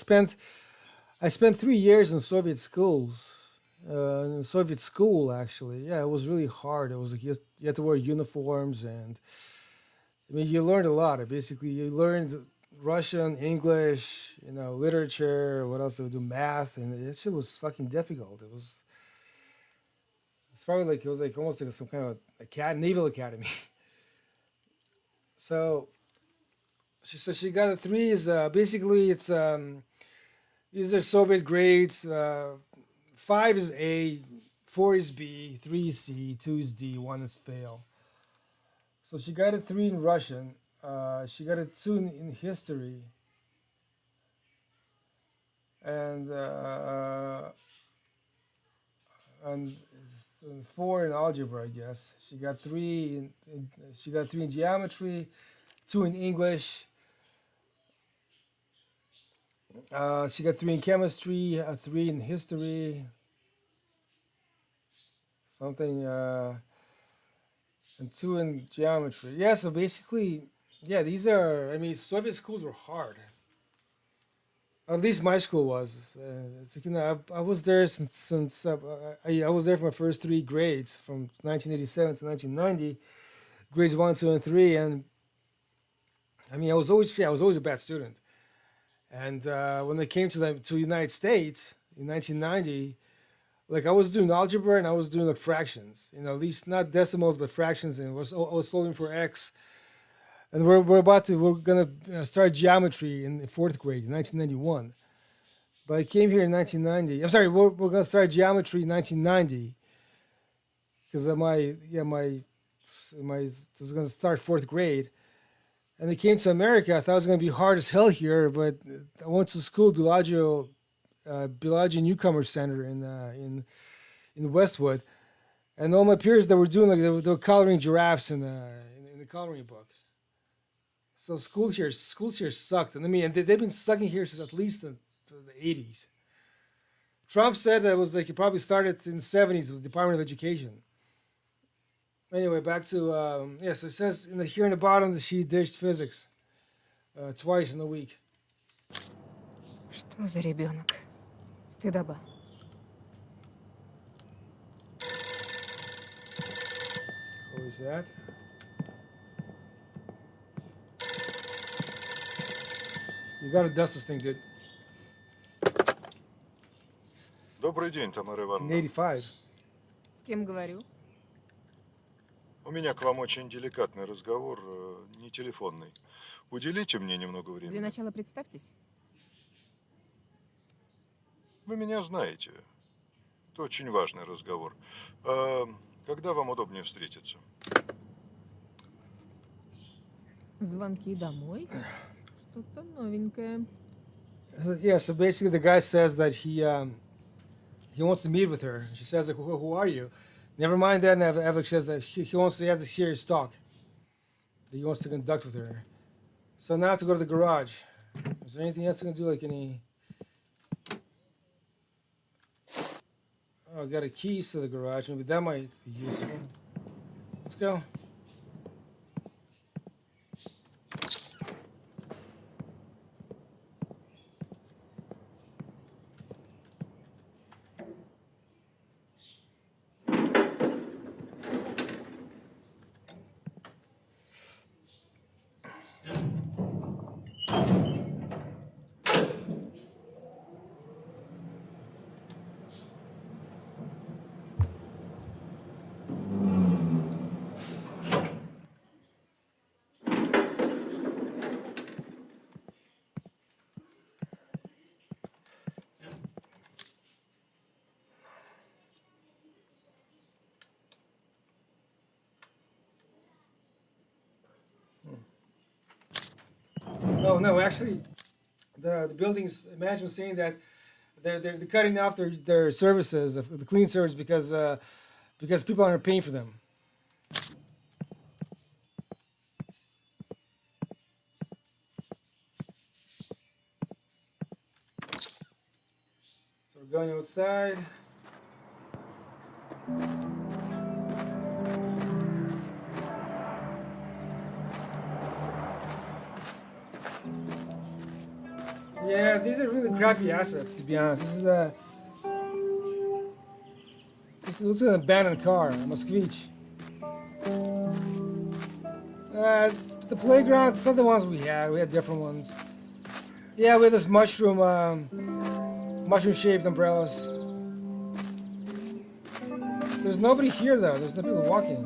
I spent 3 years in Soviet schools. In Soviet school, actually, yeah, it was really hard. It was like you had to wear uniforms, and I mean, you learned a lot. Basically, you learned Russian, English, literature. What else? They would do math, and it shit was fucking difficult. It's probably like it was like almost like some kind of naval academy. So she said she got a 3. Is basically it's these are Soviet grades. 5 is A, 4 is B, 3 is C, 2 is D, 1 is fail. So she got a 3 in Russian. She got a 2 in history, and 4 in algebra, I guess. She got 3 in geometry, 2 in English. She got 3 in chemistry, 3 in history, and 2 in geometry. Yeah, so basically, yeah, these are. I mean, Soviet schools were hard. At least my school was. It's like, I was there since I was there for my first 3 grades from 1987 to 1990, grades 1, 2, and 3, and I mean, I was always a bad student. And when they came to the United States in 1990, like I was doing algebra and I was doing like fractions, at least not decimals but fractions, and I was solving for x. And we're gonna start geometry in the 4th grade in 1991. But I came here in 1990. I'm sorry, we're gonna start geometry in 1990 because I was gonna start 4th grade. And they came to America. I thought it was going to be hard as hell here, but I went to school, Bellagio Newcomer Center in Westwood, and all my peers that were doing they were coloring giraffes in the coloring book. So schools here sucked, and I mean they've been sucking here since at least the 80s. Trump said that it was like it probably started in the 70s with the Department of Education. Anyway, back to so it says here in the bottom that she ditched physics twice in a week. Что за ребенок? Стыдоба. Who is that? You gotta dust this thing, dude. Добрый день, Тамара Ивановна. 85. С кем говорю? У меня к вам очень деликатный разговор, не телефонный. Уделите мне немного Для времени. начала представьтесь. Вы меня знаете. Это очень важный разговор. Когда вам удобнее встретиться? Звонки домой? Что-то новенькое. Yeah, so basically the guy says that he wants to meet with her. She says like, who are you? Never mind that. And Avik says that he has a serious talk that he wants to conduct with her. So now I have to go to the garage. Is there anything else I can do? Like any? Oh, I got a keys to the garage. Maybe that might be useful. Let's go. Oh no, actually, the building's management saying that they're cutting off their services, the clean service, because people aren't paying for them. So we're going outside. Yeah, these are really crappy assets, to be honest. This looks like an abandoned car, a Moskvich. The playground, it's not the ones we had. We had different ones. Yeah, we had this mushroom-shaped umbrellas. There's nobody here though. There's no people walking.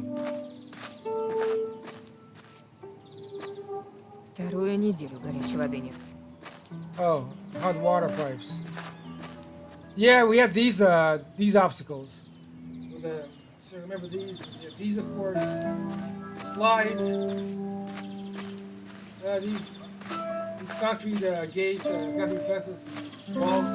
Вторую неделю горячей воды нет. Oh, hot water pipes. Yeah, we had these obstacles. So remember these? Yeah, these of course. Slides. These concrete gates, concrete fences, walls.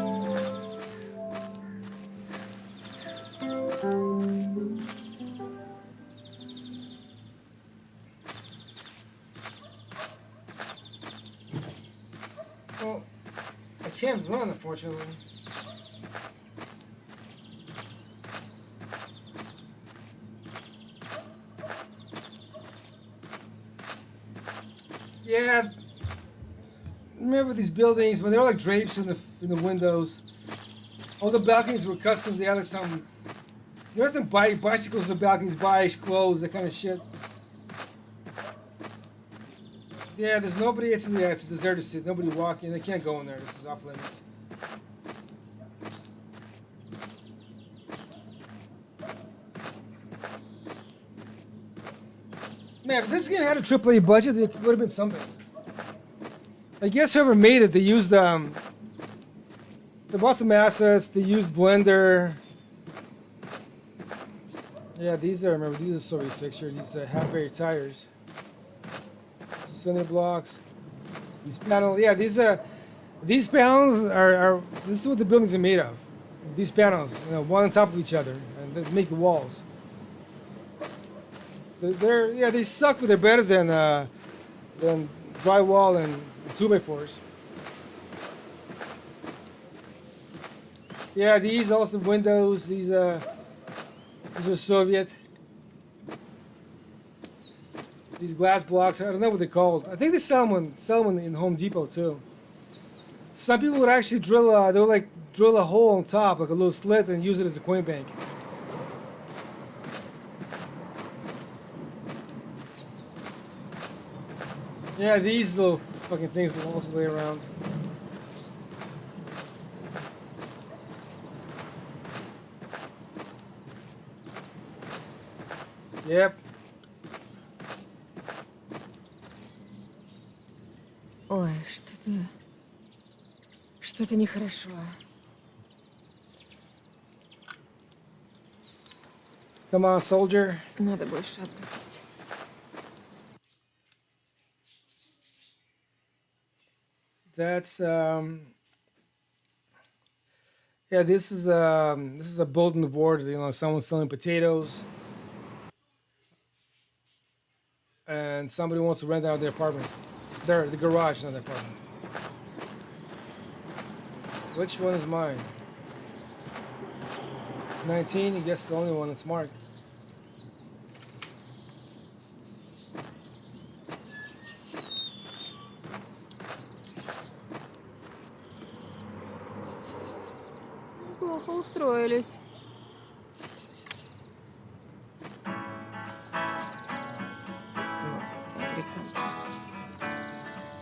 Well, I can't run, unfortunately. Yeah, remember these buildings when they were like drapes in the windows. All the balconies were custom. They had some. There were some bicycles in the balconies, bikes, clothes, that kind of shit. Yeah, there's nobody. It's a deserted city. Nobody walking. They can't go in there. This is off limits. Man, if this game had a AAA budget, it would have been something. I guess whoever made it, they used they bought some assets. They used Blender. Yeah, these are Soviet fixture. These half-buried tires. Cinder blocks. These panels. Yeah, these panels are. This is what the buildings are made of. These panels, one on top of each other, and they make the walls. They suck, but they're better than drywall and 2x4s. Yeah, these also windows. These are Soviet. These glass blocks. I don't know what they're called. I think they sell them in Home Depot too. Some people would actually drill a hole on top, like a little slit, and use it as a coin bank. Yeah, these little fucking things will also lay around. Yep. Ой, что-то нехорошо. Come on, soldier. Надо больше отдыхать. That's yeah. This is a bulletin board. You know, someone's selling potatoes, and somebody wants to rent out their apartment, the garage, not their apartment. Which one is mine? 19. I guess the only one that's marked. Плохо устроились. Снова эти американцы.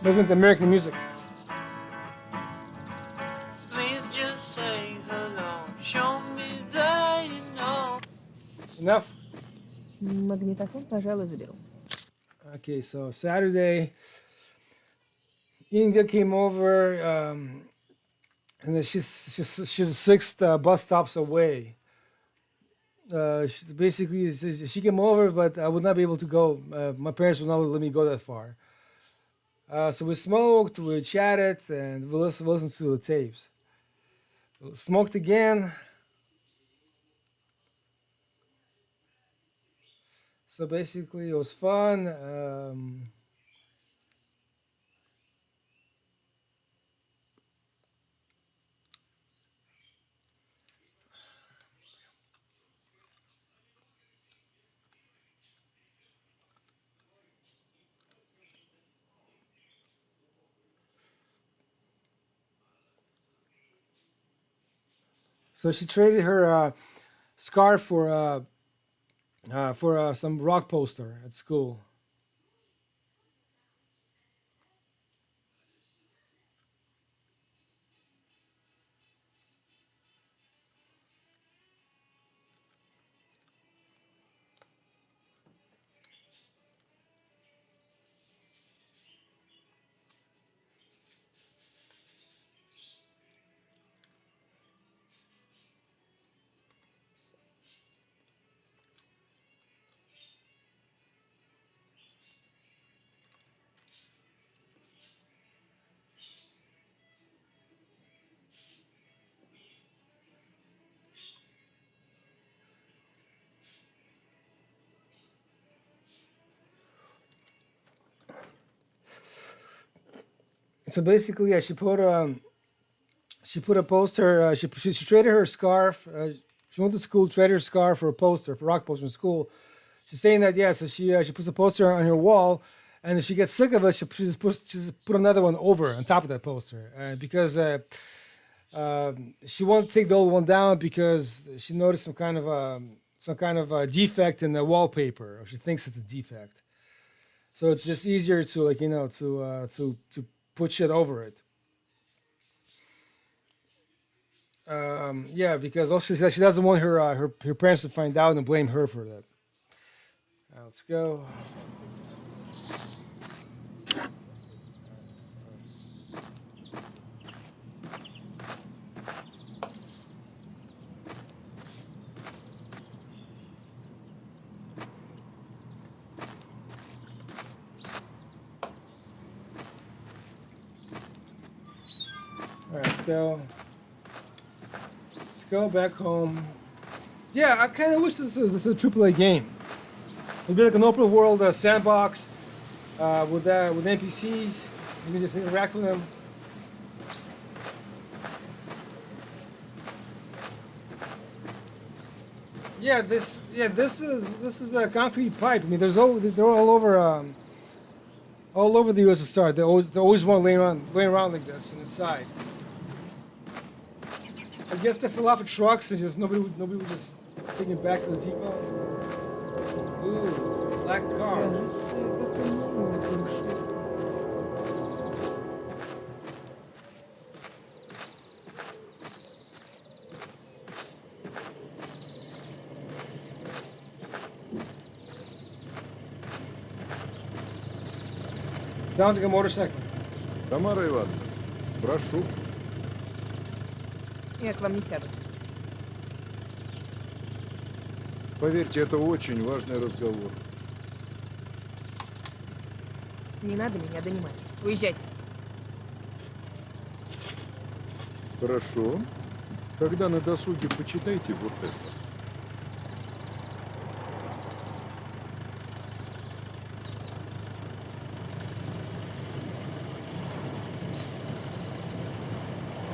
Listen to American music. Please just say hello. Show me that you know. Enough. Магнитофон, пожалуй, заберу. Okay, so Saturday, Inga came over, and then she's 6 bus stops away. Basically, she came over, but I would not be able to go. My parents would not let me go that far. So we smoked, we chatted, and we listened to the tapes. Smoked again. So basically, it was fun. So she traded her scarf for some rock poster at school. So basically, yeah, she put a poster. She traded her scarf. She went to school, traded her scarf for a poster, for a rock poster in school. She's saying that, yeah. So she puts a poster on her wall, and if she gets sick of it, she just put another one over on top of that poster, because she won't take the old one down because she noticed some kind of defect in the wallpaper, or she thinks it's a defect. So it's just easier to to put shit over it. Yeah, because also she said she doesn't want her parents to find out and blame her for that. Let's go. All right, let's go. Let's go back home. Yeah, I kind of wish this was a AAA game. It'd be like an open world sandbox with NPCs. You can just interact with them. Yeah, this is a concrete pipe. I mean, they're all over the USSR. They always want to lay around like this and inside. I guess they fill out for trucks and just nobody would just take it back to the depot. Ooh, black car. Кажется, это по-моему крыша. Sounds like a motorcycle. Тамара Ивановна, прошу. Я к вам не сяду. Поверьте, это очень важный разговор. Не надо меня донимать. Уезжайте. Хорошо. Тогда на досуге почитайте вот это.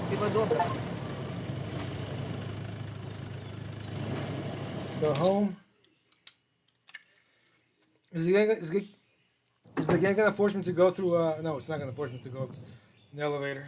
Всего доброго. Go home. Is the game gonna force me to go through? No, it's not gonna force me to go in the elevator.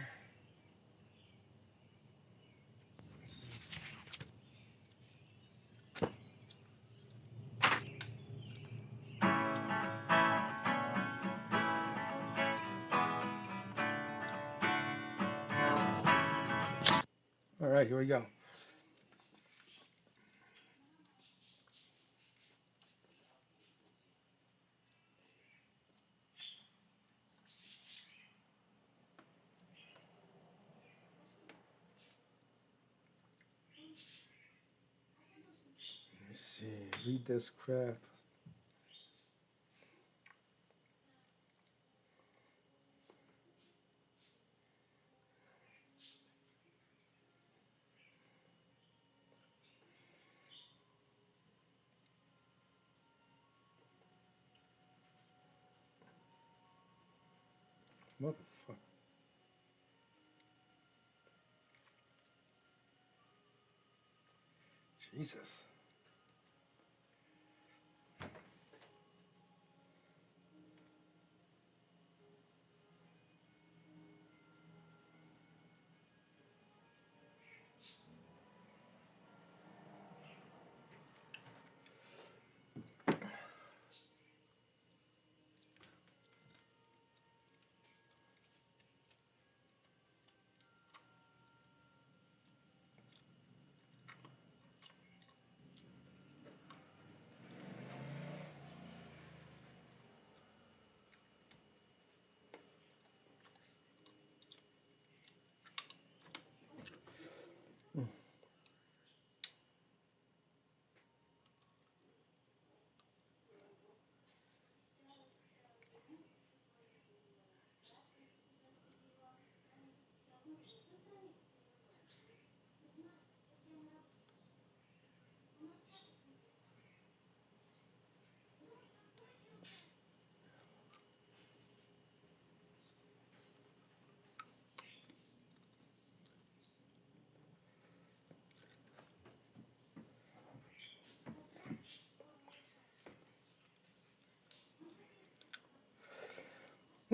All right, here we go. Let's see. Read this crap. Motherfucker. Jesus.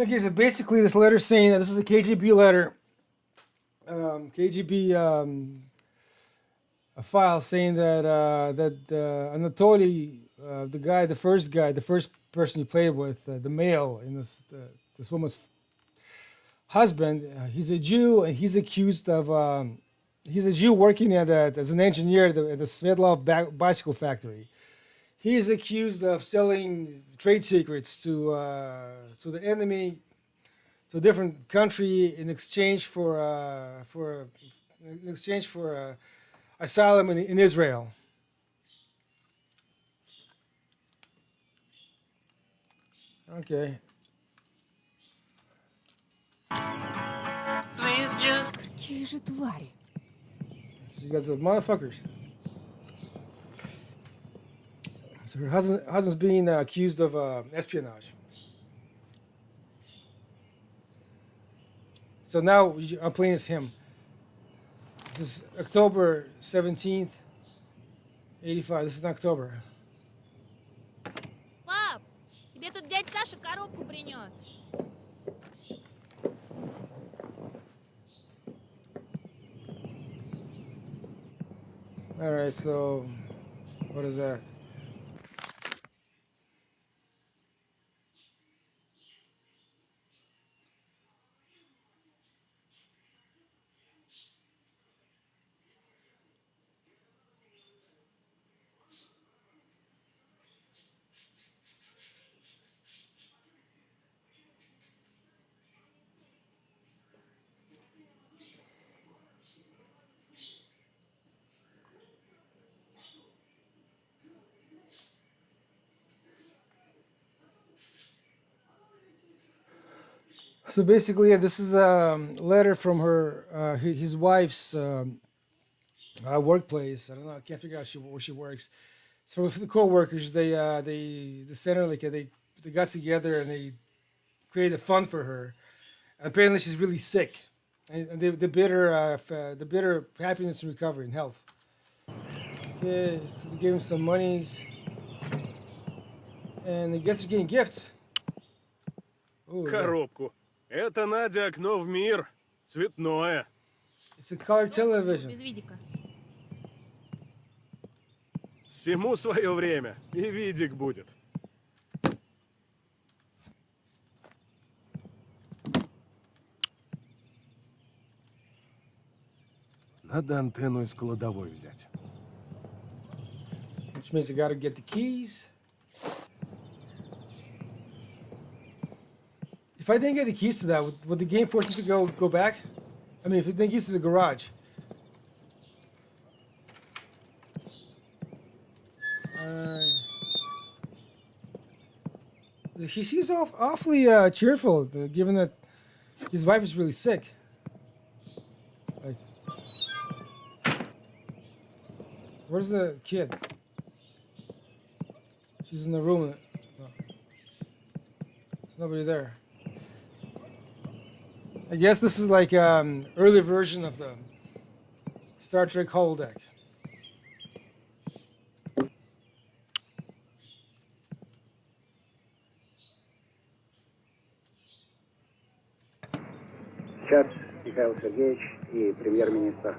Okay, so basically, this letter saying that this is a KGB letter, KGB a file saying that Anatoly, the first person he played with, the male in this woman's husband, he's a Jew, and he's accused of he's a Jew working as an engineer at the Svetlov bicycle factory. He is accused of selling trade secrets to the enemy, to a different country in exchange for asylum in Israel. Okay. Please just Какие же твари. So you got the motherfuckers. So her husband's being accused of espionage. So now I'm playing as him. This is October 17th, 85. This is in October. Пап, тебе тут дядь Саша коробку принес. All right, so what is that? So basically, yeah, this is a letter from his wife's workplace. I don't know. I can't figure out where she works. So for the co-workers, the center they got together and they created a fund for her. Apparently, she's really sick, and they bid her the bid her happiness and recovery and health. Okay, so they gave him some monies, and I guess they're getting gifts. Ooh, yeah. Коробку. Это, Надя, окно в мир. Цветное. It's a color television. Без видика. Всему свое время. И видик будет. Надо антенну из кладовой взять. Which means I gotta get the keys. If I didn't get the keys to that, would the game force me to go back? I mean, if it didn't get keys to the garage. He seems awfully cheerful, given that his wife is really sick. Like, where's the kid? She's in the room. No. There's nobody there. I guess this is like early version of the Star Trek holodeck. Сейчас Михаил Сергеевич и премьер-министр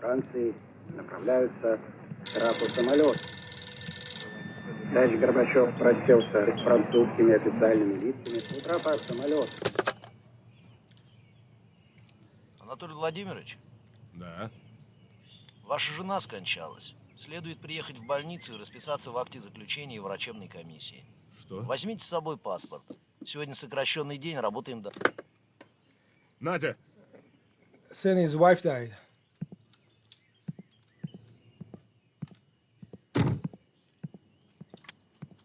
Франции направляются к трапу самолета. Товарищ Горбачев простился с французскими официальными лицами у трапа самолета. Анатолий Владимирович, Да. ваша жена скончалась. Следует приехать в больницу и расписаться в акте заключения и врачебной комиссии. Что? Возьмите с собой паспорт. Сегодня сокращенный день, работаем до... Надя, Saying his wife died.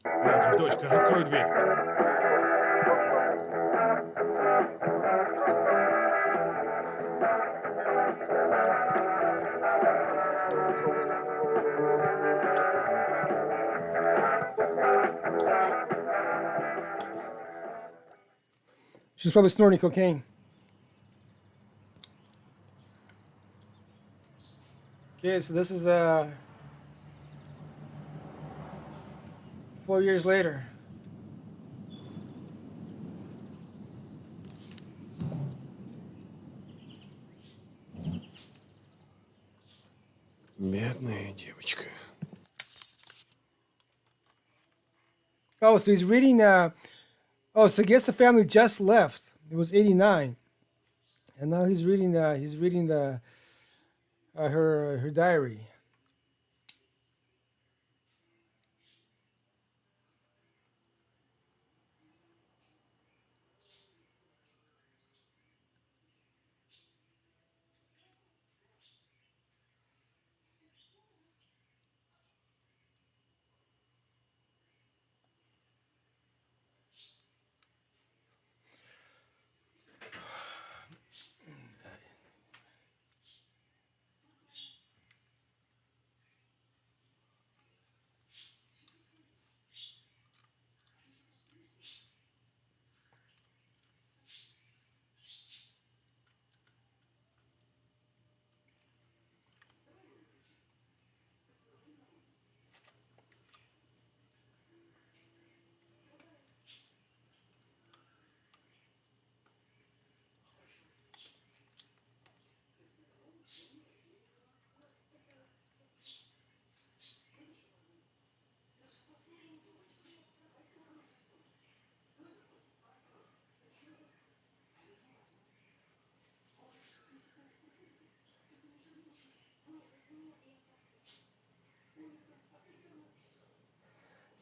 Надя, дочка, открой дверь. She's probably snorting cocaine. Okay, so this is 4 years later. Бедная девочка. Oh, so he's reading. Oh, so I guess the family just left. It was '89, and now he's reading. He's reading her diary.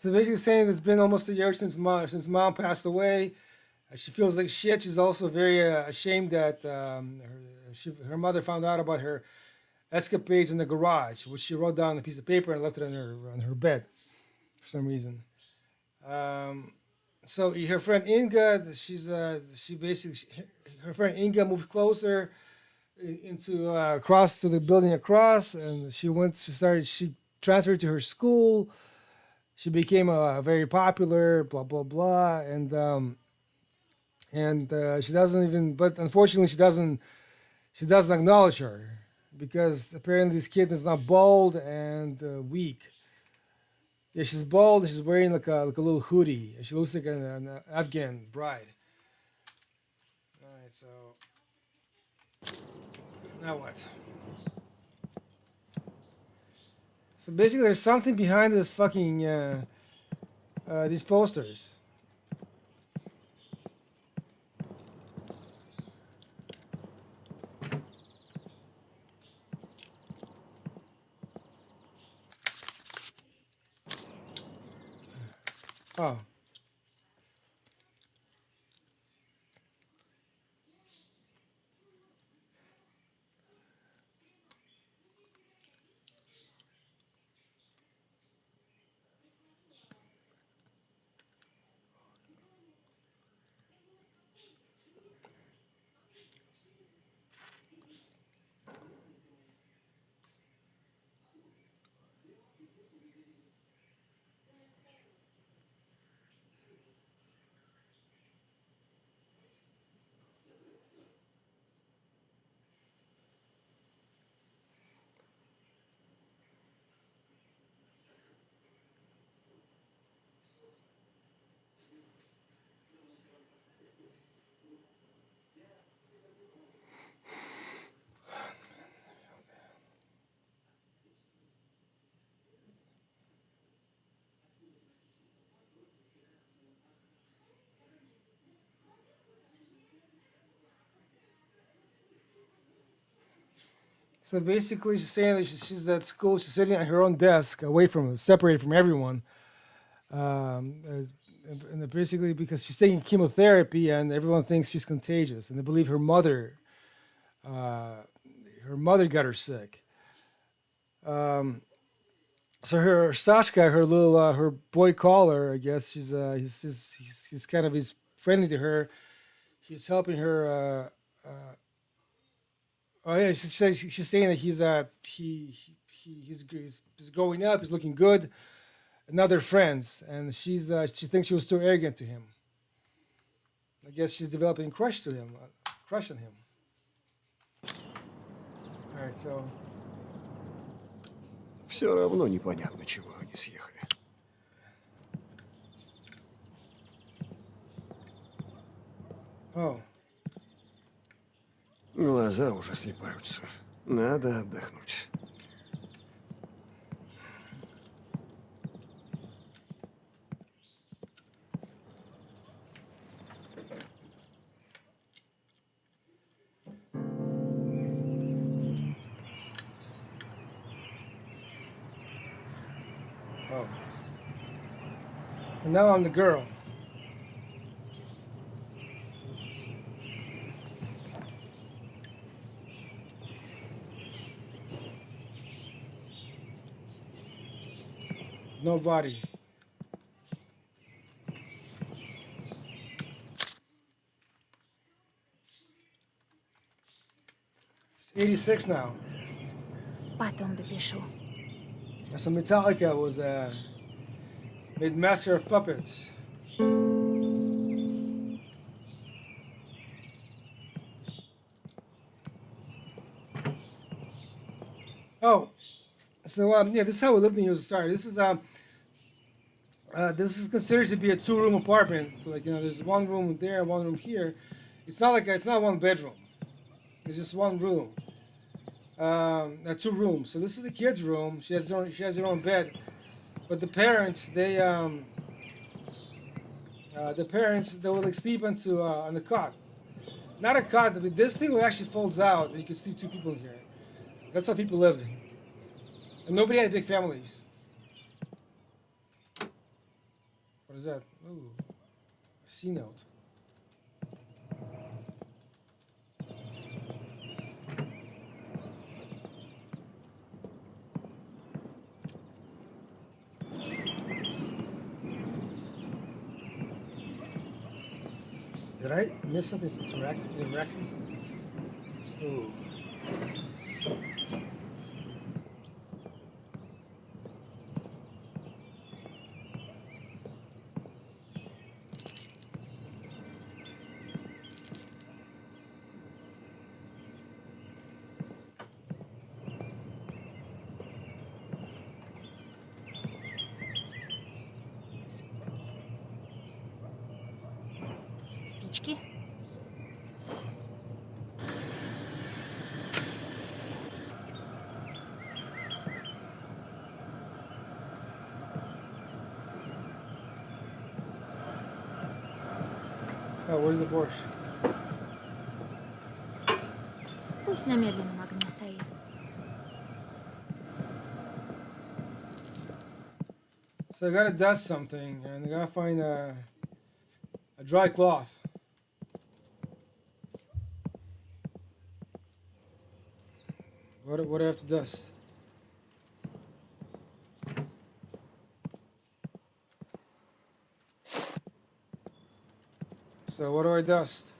So basically saying it's been almost a year since mom passed away. She feels like shit. She's also very ashamed that her mother found out about her escapades in the garage, which she wrote down on a piece of paper and left it on her bed for some reason. So her friend Inga, she basically her friend Inga moved closer into across to the building across, and she transferred to her school. She became very popular, blah blah blah, and she doesn't even. But unfortunately, she doesn't acknowledge her because apparently this kid is not bold and weak. Yeah, she's bald. She's wearing like a little hoodie. And she looks like an Afghan bride. All right, so now what? So basically, there's something behind this fucking these posters. Oh. So basically, she's saying that she's at school. She's sitting at her own desk, separated from everyone. And basically, because she's taking chemotherapy, and everyone thinks she's contagious, and they believe her mother got her sick. So her Sashka, her boy caller, I guess he's kind of friendly to her. He's helping her. Oh yeah, she's saying that he's growing up. He's looking good. And now they're friends, and she thinks she was too arrogant to him. I guess she's developing a crush on him. All right, so. Все равно непонятно, чего они съехали. Oh. Глаза уже слипаются. Надо отдохнуть. Oh. And now I'm the girl. No body. It's 86 now. Потом допишу. So Metallica was made Master of Puppets. Oh, so yeah, this is how we lived in USSR. This is considered to be a two-room apartment. So like there's one room there, one room here. It's not one bedroom. It's just one room. Two rooms. So this is the kid's room. She has her own bed, but the parents they will like sleep on the cot. Not a cot. This thing actually folds out, and you can see two people in here. That's how people lived, and nobody had big families. What is that? Ooh, C note. Did I miss something interactive? Ooh. Спички? Oh, where's the Porsche? Пусть на медленном огне стоит. So I gotta dust something, and I gotta find a dry cloth. What do I have to dust? So what do I dust?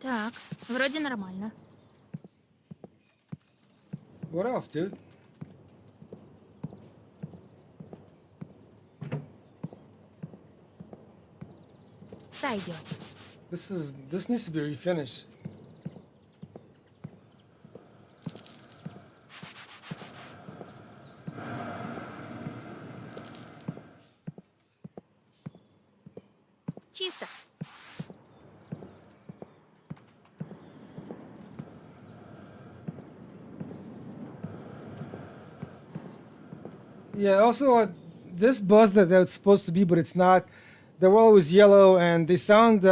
Так, вроде нормально. What else, dude? Сойдет. This needs to be refinished. Чисто. Yeah, also this buzz that's supposed to be, but it's not. The wall was yellow, and they sound.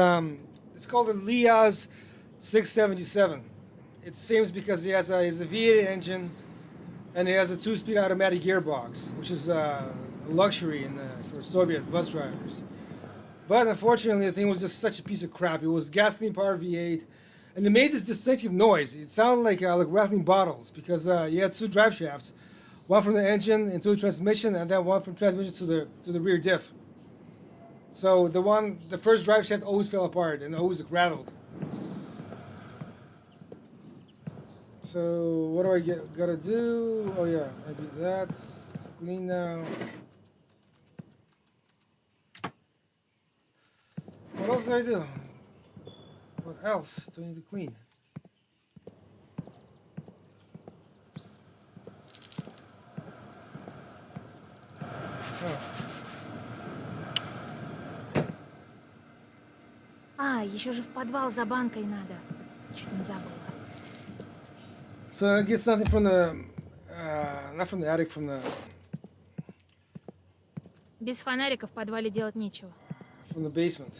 It's called the Liaz 677. It's famous because it has a V8 engine, and it has a 2-speed automatic gearbox, which is a luxury for Soviet bus drivers. But unfortunately, the thing was just such a piece of crap. It was gasoline-powered V8, and it made this distinctive noise. It sounded like rattling bottles because you had 2 drive shafts, one from the engine into the transmission, and then one from transmission to the rear diff. So the first drive shaft always fell apart and always rattled. So what do I gotta do? Oh yeah, I do that. It's clean now. What else did I do? What else do I need to clean? А, еще же в подвал за банкой надо. Чуть не забыла. So I get something from the, not from the attic, from the Без фонарика в подвале делать нечего. from the basement.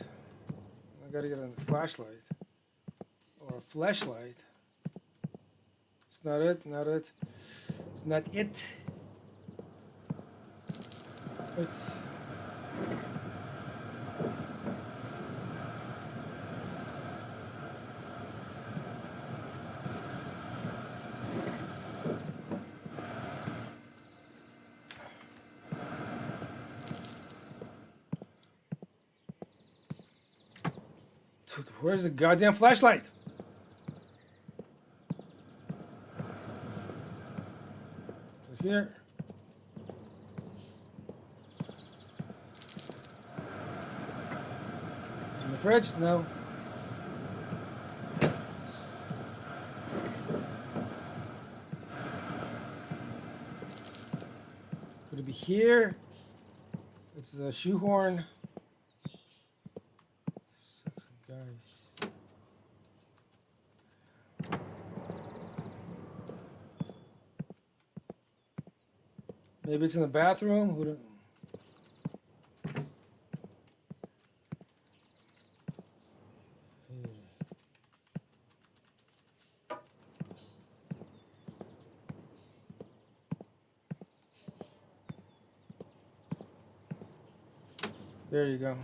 I gotta get a flashlight or a flashlight. It's not it. Not it. It's not it. It's Where's the goddamn flashlight? It's here. In the fridge? No. Could it be here? It's a shoehorn. Guys. Maybe it's in the bathroom. There you go.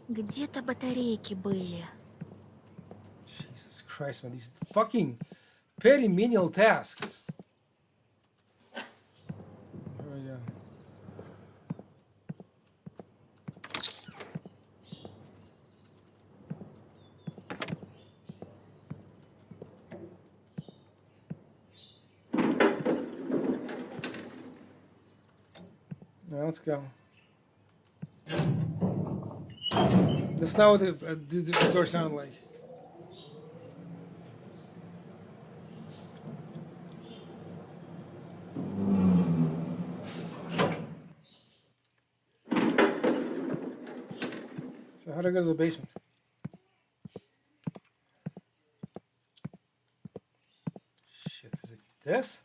Где-то батарейки были. Jesus Christ, man, these fucking petty menial tasks. All Oh yeah. Now let's go. That's not what the door sounded like. So how do I go to the basement? Shit, is it this?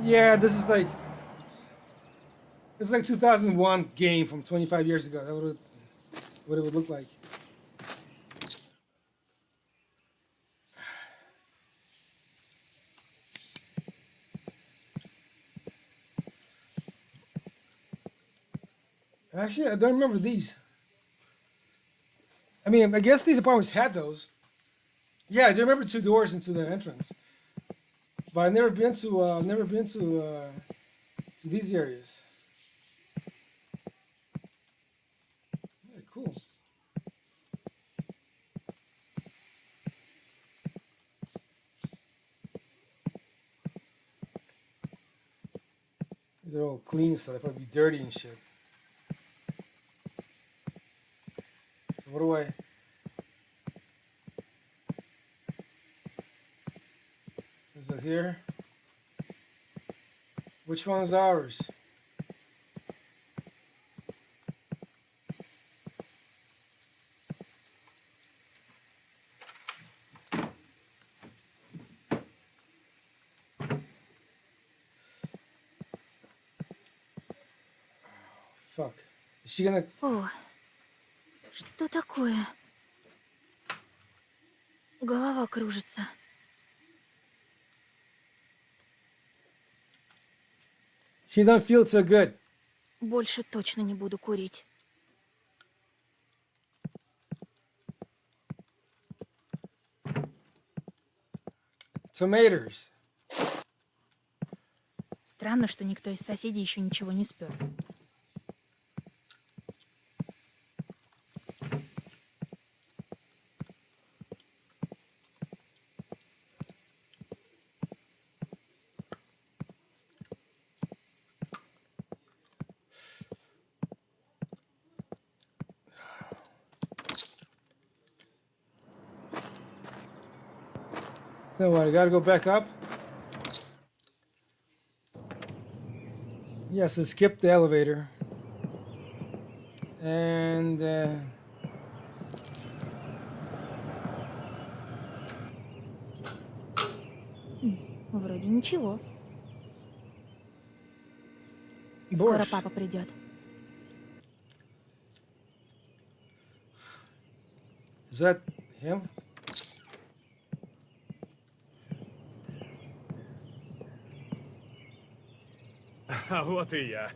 Yeah, this is like 2001 game from 25 years ago. That would what it would look like. Actually, I don't remember these. I mean, I guess these apartments had those. Yeah, I do remember 2 doors into the entrance, but I've never been to these areas. Yeah, cool. These are all clean, so they're probably dirty and shit. So what do I? Is it here? Which one's ours? Fuck. Is she gonna? О, что такое? Голова кружится. She don't feel so good. Больше точно не буду курить. Tomatoes. Странно, что никто из соседей еще ничего не спер. So what, I gotta go back up? Yes, I skipped the elevator. And Вроде ничего. Скоро борщ. папа придет. Is that him? А вот и я.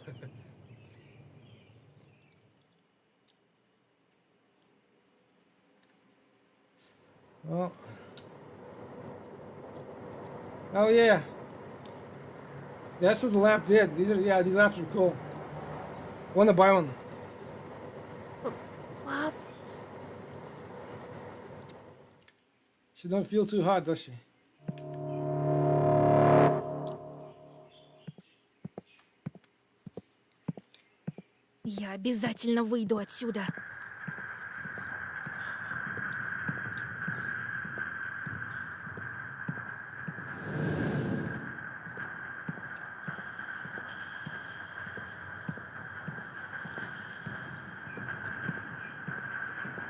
Oh. Oh yeah. That's what the lamp did. These lamps are cool. Want to buy one? Пап, She don't feel too hot, does she? я обязательно выйду отсюда.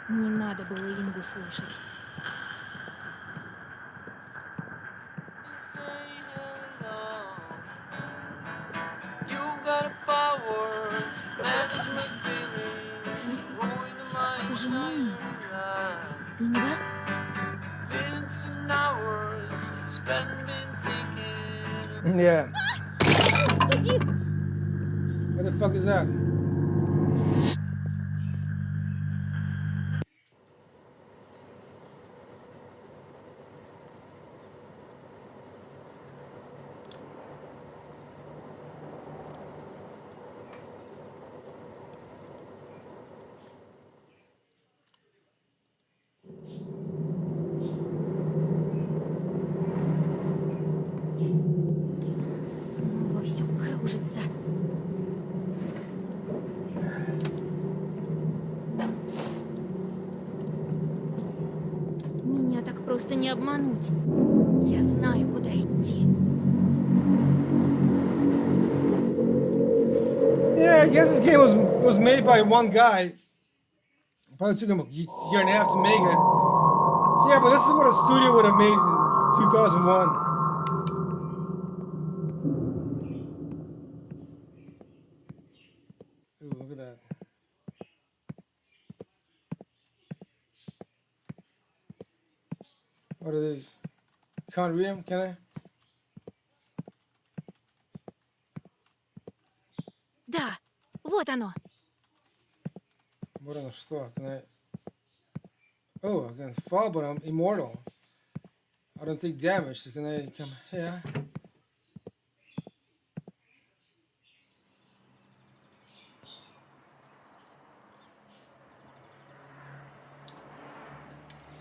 Не надо было Ингу слушать. You got a power, manage my feelings, ruin my Это же мы. life. Инга? Been some hours spent been thinking. Yeah. What the fuck is that? Снова все кружится. Меня так просто не обмануть. Я знаю, куда идти. Yeah, I guess this game was made by one guy. Probably took him a year and a half to make it. Yeah, but this is what a studio would have made in 2001. Ooh, look at that. What are these? Can't read them, can I? Да, вот оно. What on the store? Can I? Oh, I can fall, but I'm immortal. I don't take damage, so can I come here?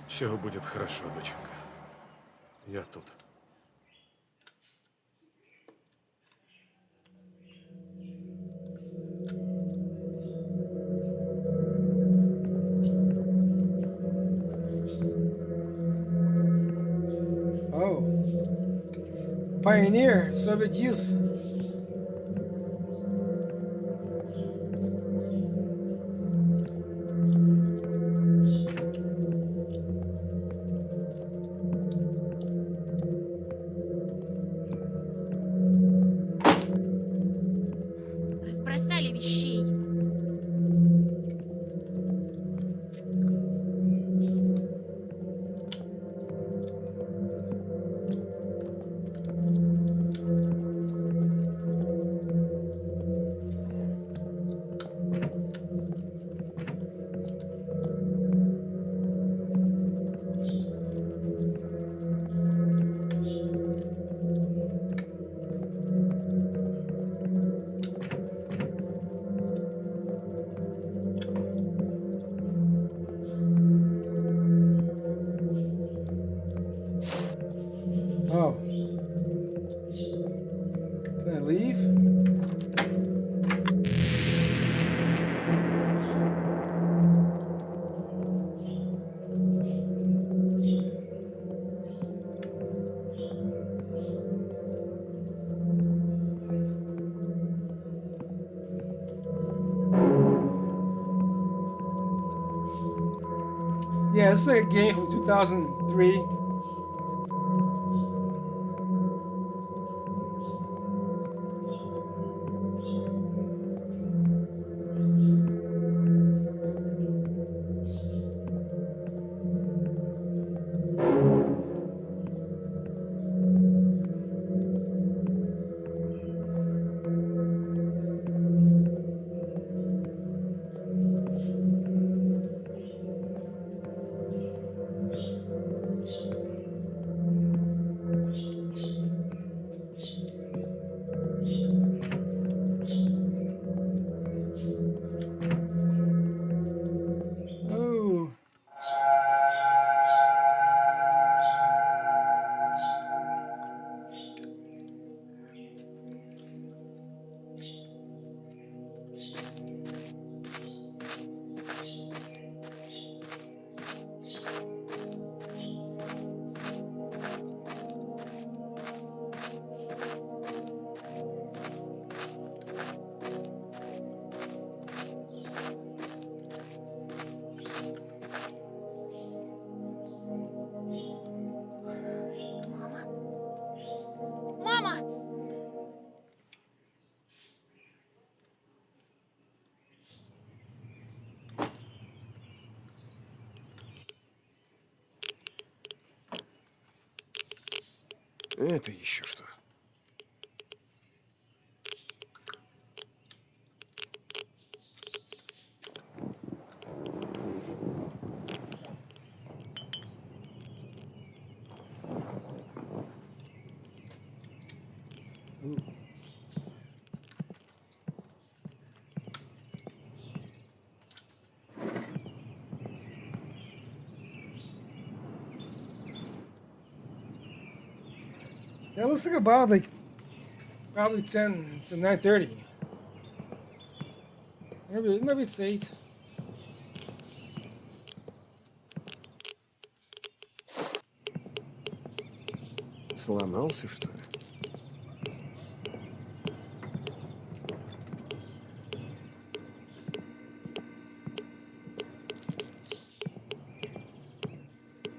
Все будет хорошо, доченька. Я тут. Oh. Pioneer, Soviet youth. Разбросали вещей. Oh. Can I leave? Yeah, it's like a game from 2003. Oh. Мама! Это еще что? That looks like about like probably 10 to 9:30. Maybe it's 8. Сломался, что ли?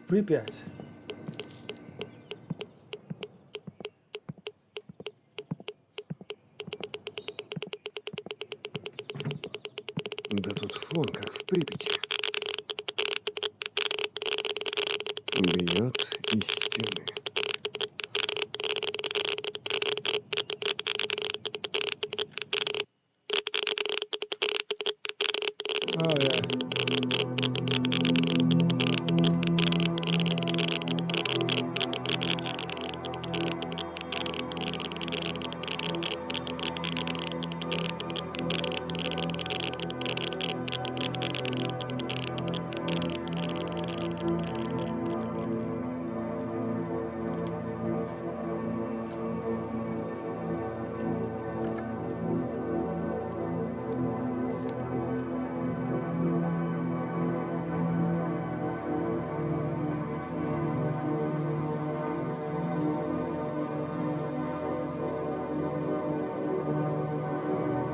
Pripyat. Да тут фон, как в Припяти. Бьет из стены. Oh yeah.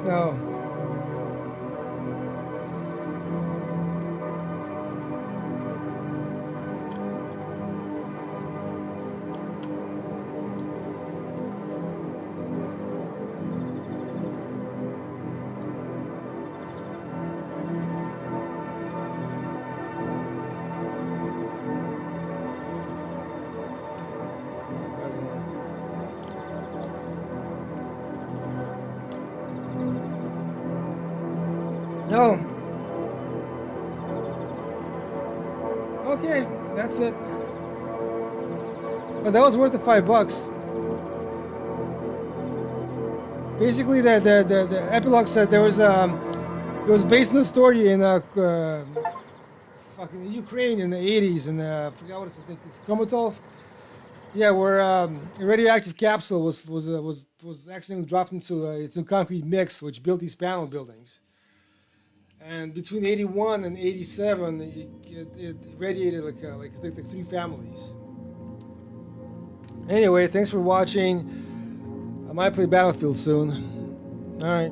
No. No. Okay, that's it. But that was worth the $5. Basically, the epilogue said it was based on a story in fucking Ukraine in the 80s, and I forgot what it's. I think it's Kramatorsk. Yeah, where a radioactive capsule was accidentally dropped into it's a concrete mix, which built these panel buildings. And between 81 and 87, it radiated like 3 families. Anyway, thanks for watching. I might play Battlefield soon. All right.